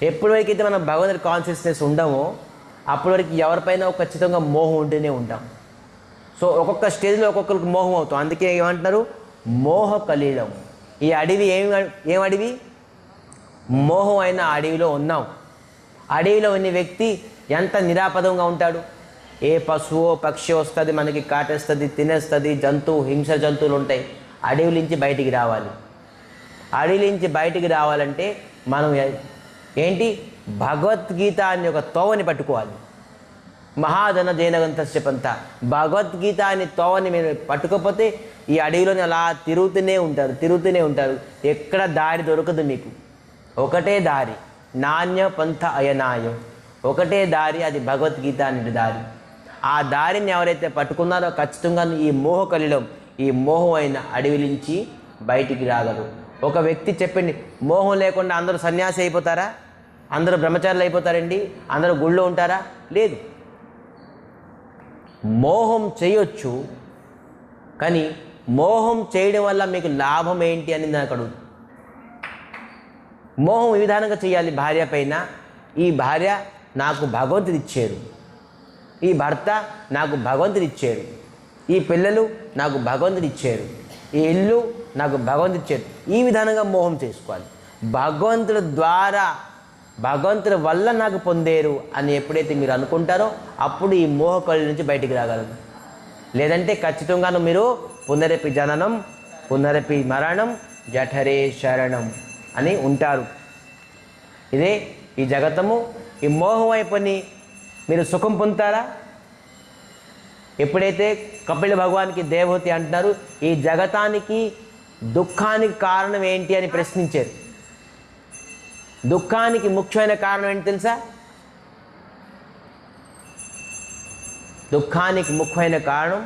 ఎప్పటి వరకు అయితే మనం భగవంతుడి కాన్షియస్నెస్ ఉండమో అప్పటి వరకు ఎవరిపైన ఖచ్చితంగా మోహం ఉంటూనే ఉంటాం. సో ఒక్కొక్క స్టేజ్లో ఒక్కొక్కరికి మోహం అవుతాం. అందుకే ఏమంటున్నారు? మోహ కలీలం. ఈ అడవి ఏం అడవి? మోహం అయిన అడవిలో ఉన్నాం. అడవిలో ఉన్న వ్యక్తి ఎంత నిరాపదంగా ఉంటాడు? ఏ పశువో పక్షి వస్తుంది, మనకి కాటేస్తుంది, తినేస్తుంది, హింస జంతువులు ఉంటాయి. అడవి నుంచి బయటికి రావాలి. అడవి నుంచి బయటికి రావాలంటే మనం ఏంటి? భగవద్గీత అనే ఒక తోవని పట్టుకోవాలి. మహాధన జైనగంతస్య పంత. భగవద్గీత అనే తోవని మీరు పట్టుకోకపోతే ఈ అడవిలోని అలా తిరుగుతూనే ఉంటారు. ఎక్కడ దారి దొరకదు మీకు. ఒకటే దారి, నాణ్య పంథ అయనాయం. ఒకటే దారి, అది భగవద్గీత అనే దారి. ఆ దారిని ఎవరైతే పట్టుకున్నారో ఖచ్చితంగా ఈ మోహ కలిలం, ఈ మోహం అయిన అడవి నుంచి బయటికి రాగలరు. ఒక వ్యక్తి చెప్పండి, మోహం లేకుండా అందరూ సన్యాసి అయిపోతారా? అందరూ బ్రహ్మచారులు అయిపోతారండి? అందరూ గుళ్ళో ఉంటారా? లేదు. మోహం చేయొచ్చు, కానీ మోహం చేయడం వల్ల మీకు లాభం ఏంటి అని నాకు అడుగు. మోహం ఈ విధానంగా చేయాలి భార్య పైన. ఈ భార్య నాకు భగవంతుడు ఇచ్చారు, ఈ భర్త నాకు భగవంతుడు ఇచ్చారు, ఈ పిల్లలు నాకు భగవంతుడు ఇచ్చారు, ఈ ఇల్లు నాకు భగవంతుడు ఇచ్చారు. ఈ విధానంగా మోహం చేసుకోవాలి. భగవంతుడి ద్వారా, భగవంతుడి వల్ల నాకు పొందేరు అని ఎప్పుడైతే మీరు అనుకుంటారో అప్పుడు ఈ మోహ కళ నుంచి బయటికి రాగలరు. లేదంటే ఖచ్చితంగాను మీరు పునరపి జననం పునరపి మరణం జఠరే శరణం అని ఉంటారు. ఇదే ఈ జగతము. ఈ మోహం అయిపోయి మీరు సుఖం పొందుతారా? ఎప్పుడైతే కపిల భగవానికి దేవహూతి అంటున్నారు, ఈ జగతానికి దుఃఖానికి కారణం ఏంటి అని ప్రశ్నించారు. దుఃఖానికి ముఖ్యమైన కారణం ఏంటి తెలుసా? దుఃఖానికి ముఖ్యమైన కారణం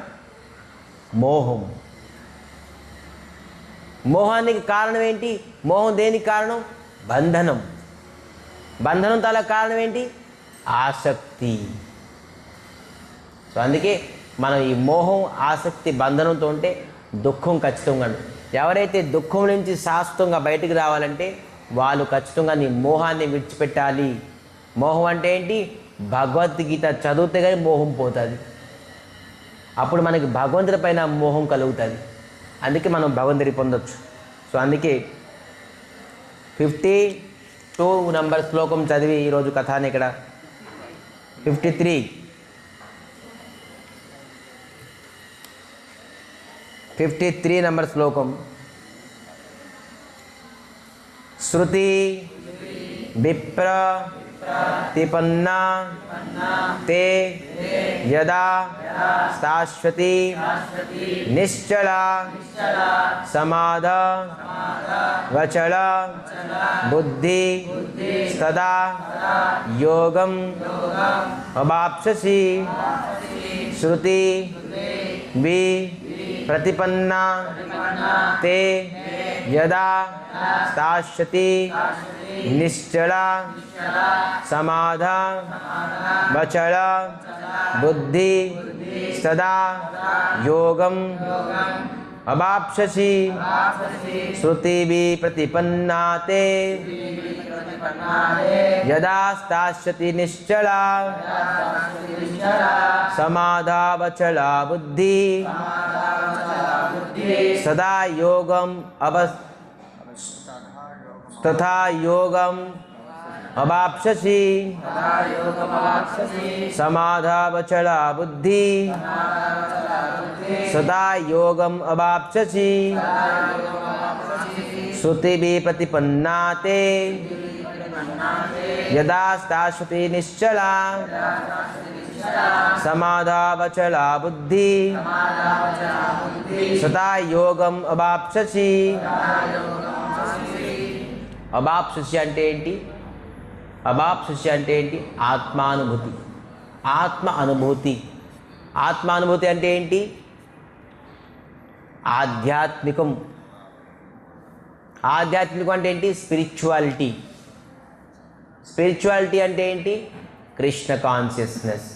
మోహం. మోహానికి కారణం ఏంటి? మోహం దేనికి కారణం? బంధనం. బంధనం తాల కారణం ఏంటి? ఆసక్తి. సో అందుకే మనం ఈ మోహం, ఆసక్తి, బంధనంతో ఉంటే దుఃఖం ఖచ్చితంగా. ఎవరైతే దుఃఖం నుంచి శాశ్వతంగా బయటికి రావాలంటే వాళ్ళు ఖచ్చితంగా నీ మోహాన్ని విడిచిపెట్టాలి. మోహం అంటే ఏంటి? భగవద్గీత చదివితే కానీ మోహం పోతుంది. అప్పుడు మనకి భగవంతుడి పైన మోహం కలుగుతుంది. అందుకే మనం భగవంతుడి పొందొచ్చు. సో అందుకే 52 నంబర్ శ్లోకం చదివి ఈరోజు కథాని ఇక్కడ 53 నంబర్ శ్లోకం. శృతి విప్ర తిపన్నా తే యదా శాశ్వతి నిశ్చల సమాధ వచల బుద్ధి సదా యోగం అవాప్స్యసి. శృతి వి ప్రతిపన్నా తే యదా శాశ్వతి నిశ్చల సమాధ వచల బుద్ధి సదా యోగం అవాప్స్యసి. శృతిభి ప్రతిపన్నా తే యదా శాశ్వతి నిశ్చల సమాధ వచల బుద్ధి సదా యోగం తథా యోగం అవాప్స్యసి. సమాధ వచల బుద్ధి సదా యోగం అవాప్స్యసి. శృతిభి ప్రతిపన్నా తే యదా శాశ్వతి నిశ్చల సమాధ వచల బుద్ధి సదా యోగం అవాప్స్యసి. అవాప్స్యసి అంటే ఏంటి? అవాప్స్యసి అంటే ఏంటి? ఆత్మానుభూతి. ఆత్మ అనుభూతి. ఆత్మానుభూతి అంటే ఏంటి? ఆధ్యాత్మికం. ఆధ్యాత్మికం అంటే ఏంటి? స్పిరిచువాలిటీ. స్పిరిచువాలిటీ అంటే ఏంటి? కృష్ణ కాన్షియస్నెస్.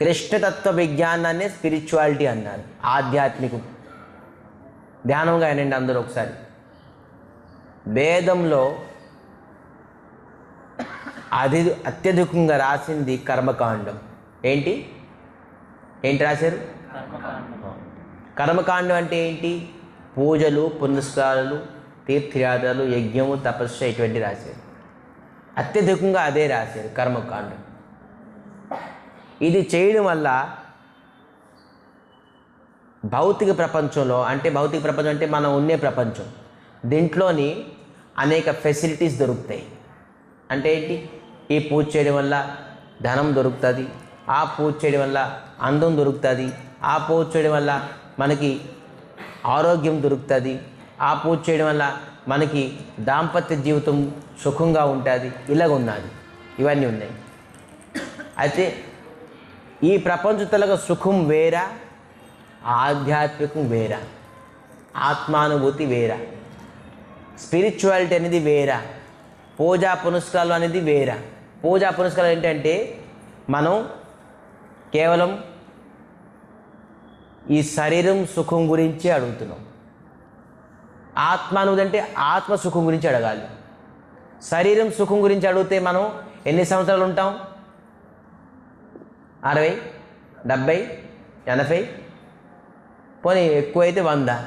కృష్ణతత్వ విజ్ఞానాన్ని స్పిరిచువాలిటీ అన్నారు. ఆధ్యాత్మికం. ధ్యానంగా వినండి అందరూ ఒకసారి. వేదంలో అత్యధికంగా రాసింది కర్మకాండం. ఏంటి రాశారు? కర్మకాండం అంటే ఏంటి? పూజలు, పునస్కారాలు, తీర్థయాత్రలు, యజ్ఞము, తపస్సు ఇటువంటి రాశారు. అత్యధికంగా అదే రాశారు కర్మకాండం. ఇది చేయడం వల్ల భౌతిక ప్రపంచంలో భౌతిక ప్రపంచం అంటే మనం ఉండే ప్రపంచం, దీంట్లోని అనేక ఫెసిలిటీస్ దొరుకుతాయి. అంటే ఏంటి? ఈ పూజ చేయడం వల్ల ధనం దొరుకుతుంది, ఆ పూజ చేయడం వల్ల అందం దొరుకుతుంది, ఆ పూజ చేయడం వల్ల మనకి ఆరోగ్యం దొరుకుతుంది, ఆ పూజ చేయడం వల్ల మనకి దాంపత్య జీవితం సుఖంగా ఉంటుంది. ఇలాగ ఉన్నది. ఇవన్నీ ఉన్నాయి. అయితే ఈ ప్రపంచంలో సుఖం వేరా, ఆధ్యాత్మికం వేరా, ఆత్మానుభూతి వేరా, స్పిరిచువాలిటీ అనేది వేరా, పూజా పునస్కారాలు అనేది వేరా. పూజా పునస్కారాలు ఏంటంటే మనం కేవలం ఈ శరీరం సుఖం గురించి అడుగుతున్నాం. ఆత్మానుభూతి అంటే ఆత్మ సుఖం గురించి అడగాలి. శరీరం సుఖం గురించి అడిగితే మనం ఎన్ని సంవత్సరాలు ఉంటాం? 60, 70, 80, పోనీ ఎక్కువైతే 100.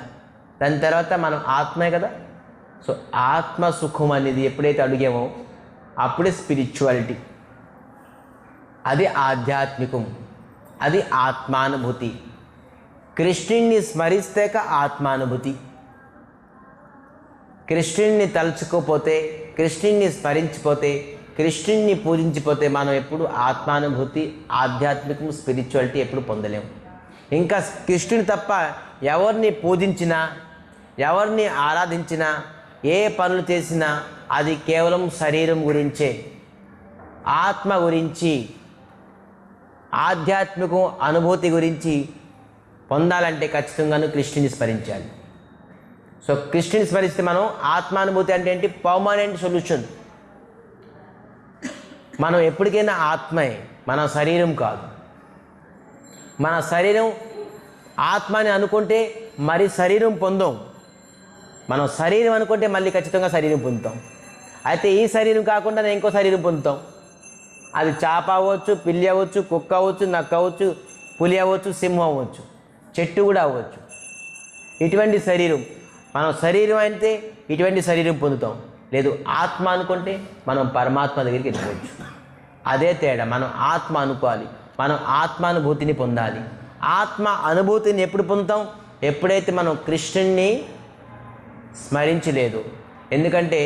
దాని తర్వాత మనం ఆత్మే కదా. సో ఆత్మ సుఖం అనేది ఎప్పుడైతే అడిగామో అప్పుడే స్పిరిచువాలిటీ. అది ఆధ్యాత్మికం, అది ఆత్మానుభూతి. కృష్ణుణ్ణి స్మరిస్తేక ఆత్మానుభూతి. కృష్ణుణ్ణి తలుచుకోపోతే, కృష్ణుణ్ణి స్మరించిపోతే, కృష్ణుణ్ణి పూజించిపోతే మనం ఎప్పుడు ఆత్మానుభూతి, ఆధ్యాత్మికం, స్పిరిచువాలిటీ ఎప్పుడు పొందలేము. ఇంకా కృష్ణుని తప్ప ఎవరిని పూజించినా, ఎవరిని ఆరాధించినా, ఏ పనులు చేసినా అది కేవలం శరీరం గురించే. ఆత్మ గురించి, ఆధ్యాత్మికం, అనుభూతి గురించి పొందాలంటే ఖచ్చితంగాను కృష్ణుని స్మరించాలి. సో కృష్ణుని స్మరిస్తే మనం ఆత్మానుభూతి అంటే ఏంటి? Permanent solution. మనం ఎప్పటికైనా ఆత్మే, మన శరీరం కాదు. మన శరీరం ఆత్మని అనుకుంటే మరి శరీరం పొందాం. మనం శరీరం అనుకుంటే మళ్ళీ ఖచ్చితంగా శరీరం పొందుతాం. అయితే ఈ శరీరం కాకుండా నేను ఇంకో శరీరం పొందుతాం. అది చేప అవ్వచ్చు, పిల్లి అవ్వచ్చు, కుక్క అవ్వచ్చు, నక్క అవ్వచ్చు, పులి అవ్వచ్చు, సింహం అవ్వచ్చు, చెట్టు కూడా అవ్వచ్చు. ఇటువంటి శరీరం మనం శరీరం అయితే ఇటువంటి శరీరం పొందుతాం. లేదు ఆత్మ అనుకుంటే మనం పరమాత్మ దగ్గరికి వెళ్ళిపోవచ్చు. అదే తేడా. మనం ఆత్మ అనుకోవాలి, మనం ఆత్మానుభూతిని పొందాలి. ఆత్మ అనుభూతిని ఎప్పుడు పొందుతాం? ఎప్పుడైతే మనం కృష్ణుణ్ణి స్మరించలేదు. ఎందుకంటే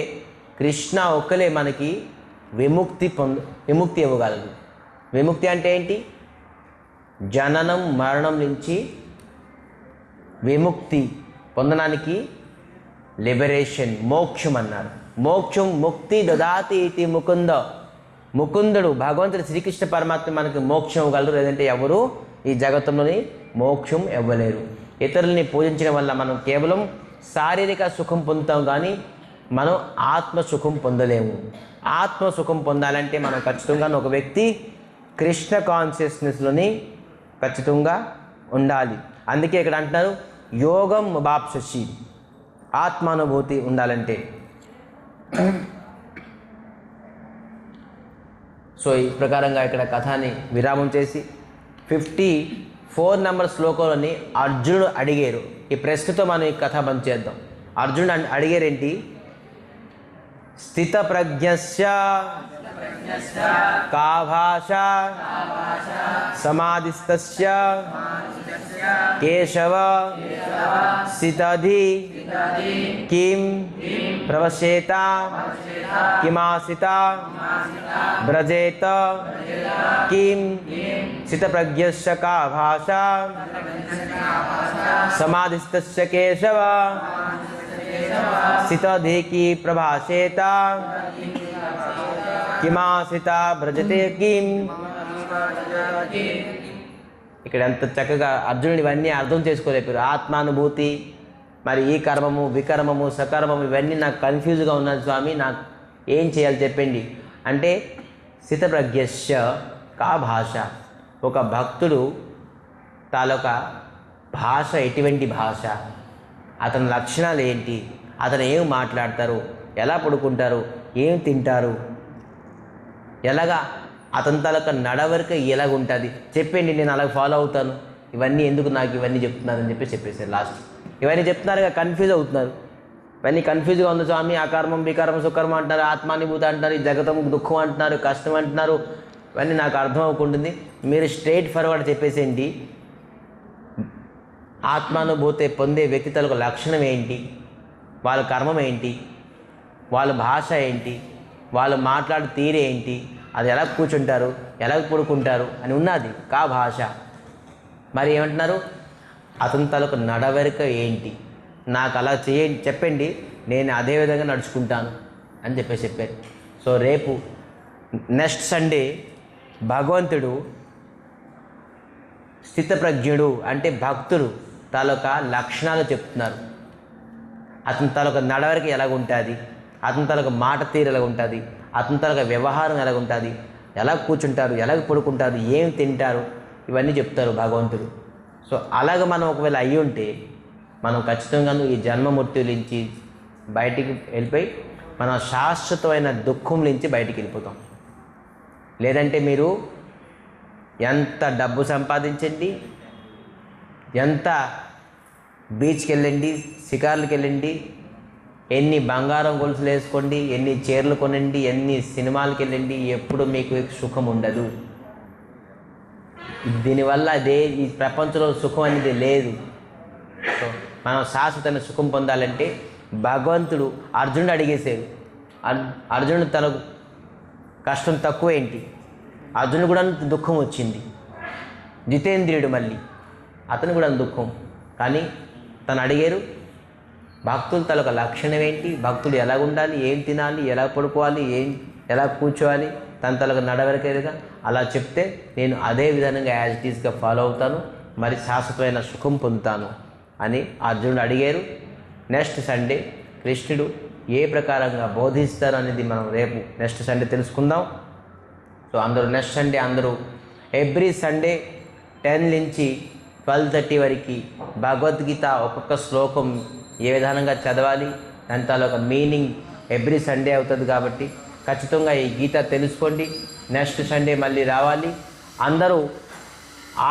కృష్ణ ఒక్కలే మనకి విముక్తి ఇవ్వగలదు. విముక్తి అంటే ఏంటి? జననం మరణం నుంచి విముక్తి పొందడానికి లిబరేషన్, మోక్షం అన్నారు. మోక్షం ముక్తి దదాతి ఇది ముకుందుడు భగవంతుడు శ్రీకృష్ణ పరమాత్మ మనకి మోక్షం ఇవ్వగలరు. లేదంటే ఎవరు ఈ జగత్తులోని మోక్షం ఇవ్వలేరు. ఇతరుల్ని పూజించడం వల్ల మనం కేవలం శారీరక సుఖం పొందుతాం, కానీ మనం ఆత్మ సుఖం పొందలేము. ఆత్మ సుఖం పొందాలంటే మనం ఖచ్చితంగా ఒక వ్యక్తి కృష్ణ కాన్షియస్నెస్లోని ఖచ్చితంగా ఉండాలి. అందుకే ఇక్కడ అంటున్నారు యోగం ముబాప్షసి, ఆత్మానుభూతి ఉండాలంటే. సో ఈ ప్రకారంగా ఇక్కడ కథని విరామం చేసి 54 నెంబర్ శ్లోకంలోని అర్జునుడు అడిగారు. ఈ ప్రశ్నతో మనం ఈ కథ బంద్ చేద్దాం. అర్జునుడు అడిగారేంటి? స్థిత ప్రజ్ఞస్య కా భాష సమాధిస్తస్య కేశవ స్థితధి కిం ప్రవశేత కిమాసిత బ్రజేత కిం స్థితప్రజ్ఞస్య కా భాష సమాధిస్తస్య కేశవ స్థితధి కి ప్రభాషేత కిమాసిత బ్రజతే కిం. ఇక్కడ ఎంత చక్కగా అర్జునుడు ఇవన్నీ అర్థం చేసుకోలేపారు. ఆత్మానుభూతి, మరి ఈ కర్మము, వికర్మము, సకర్మము ఇవన్నీ నాకు కన్ఫ్యూజ్గా ఉన్నది స్వామి, నాకు ఏం చేయాలి చెప్పండి అంటే స్థితప్రజ్ఞస్య కా భాష, ఒక భక్తుడు తాలూకా భాష ఎటువంటి భాష, అతని లక్షణాలు ఏంటి, అతను ఏం మాట్లాడతారు, ఎలా పడుకుంటారు, ఏం తింటారు, ఎలాగా అతని తాలూకా నడవడిక ఎలాగుంటుంది చెప్పండి, నేను అలాగ ఫాలో అవుతాను. ఇవన్నీ ఎందుకు నాకు ఇవన్నీ చెప్తున్నారని చెప్పేసారు. లాస్ట్ ఇవన్నీ చెప్తున్నారుగా కన్ఫ్యూజ్ అవుతున్నారు. ఇవన్నీ కన్ఫ్యూజ్గా ఉంది స్వామి, అకర్మం వికర్మం సుకర్మం అంటారు, ఆత్మానుభూతి అంటారు, ఈ జగతం దుఃఖం అంటున్నారు, కష్టం అంటున్నారు. ఇవన్నీ నాకు అర్థం అవ్వకుంటుంది. మీరు స్ట్రైట్ ఫార్వర్డ్ చెప్పేసేంటి, ఆత్మానుభూతి పొందే వ్యక్తి తాలూకా లక్షణం ఏంటి, వాళ్ళ కర్మం ఏంటి, వాళ్ళ భాష ఏంటి, వాళ్ళు మాట్లాడే తీరు ఏంటి, అది ఎలా కూర్చుంటారు, ఎలా పడుకుంటారు అని ఉన్నది కా భాష. మరి ఏమంటున్నారు, అతని తాలూకు నడవడిక ఏంటి, నాకు అలా చేయండి చెప్పండి, నేను అదే విధంగా నడుచుకుంటాను అని చెప్పారు. సో రేపు నెక్స్ట్ సండే భగవంతుడు స్థితప్రజ్ఞుడు అంటే భక్తుడు తాలూకా లక్షణాలు చెప్తున్నారు. అతని తాలూకా నడవడిక ఎలాగుంటుంది, అతని తాలూకా మాట తీరు ఎలాగ ఉంటుంది, అతని తాలూకా వ్యవహారం ఎలాగ ఉంటుంది, ఎలా కూర్చుంటారు, ఎలాగ పడుకుంటారు, ఏం తింటారు, ఇవన్నీ చెప్తారు భగవంతుడు. సో అలాగ మనం ఒకవేళ అయ్యి ఉంటే మనం ఖచ్చితంగా ఈ జన్మమృత్యుల నుంచి బయటికి వెళ్ళిపోయి మనం శాశ్వతమైన దుఃఖం నుంచి బయటికి వెళ్ళిపోతాం. లేదంటే మీరు ఎంత డబ్బు సంపాదించండి, ఎంత బీచ్కి వెళ్ళండి, షికార్లకు వెళ్ళండి, ఎన్ని బంగారం గొలుసులు వేసుకోండి, ఎన్ని చీరలు కొనండి, ఎన్ని సినిమాలకు వెళ్ళండి, ఎప్పుడు మీకు సుఖం ఉండదు. దీనివల్ల ఈ ప్రపంచంలో సుఖం అనేది లేదు. సో మనం శాశ్వతమైన సుఖం పొందాలంటే భగవంతుడు అర్జునుడు అడిగేశారు. అర్జునుడు తనకు కష్టం తక్కువ ఏంటి, అర్జునుడు కూడా దుఃఖం వచ్చింది. జితేంద్రియుడు మళ్ళీ అతను కూడా దుఃఖం, కానీ తను అడిగారు భక్తులు తనొక లక్షణం ఏంటి, భక్తులు ఎలా ఉండాలి, ఏం తినాలి, ఎలా పడుకోవాలి, ఎలా కూర్చోవాలి, తన తనకు నడవడికగా అలా చెప్తే నేను అదే విధంగా యాజ్ ఇట్ ఈస్గా ఫాలో అవుతాను, మరి శాశ్వతమైన సుఖం పొందుతాను అని అర్జునుడు అడిగారు. నెక్స్ట్ సండే కృష్ణుడు ఏ ప్రకారంగా బోధిస్తారు అనేది మనం రేపు నెక్స్ట్ సండే తెలుసుకుందాం. సో అందరూ నెక్స్ట్ సండే అందరూ ఎవ్రీ సండే 10 నుంచి 12:30 వరకు భగవద్గీత ఒక్కొక్క శ్లోకం ఏ విధానంగా చదవాలి, దాని తాలూకా మీనింగ్ ఎవ్రీ సండే అవుతుంది కాబట్టి ఖచ్చితంగా ఈ గీత తెలుసుకోండి. నెక్స్ట్ సండే మళ్ళీ రావాలి. అందరూ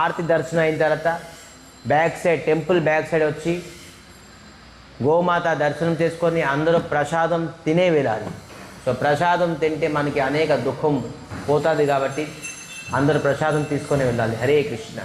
ఆరతి దర్శనం అయిన తర్వాత back side temple back side వచ్చి గోమాత దర్శనం చేసుకొని అందరూ ప్రసాదం తినే వెళ్ళాలి. సో ప్రసాదం తింటే మనకి అనేక దుఃఖం పోతుంది కాబట్టి అందరూ ప్రసాదం తీసుకొని వెళ్ళాలి. హరే కృష్ణ.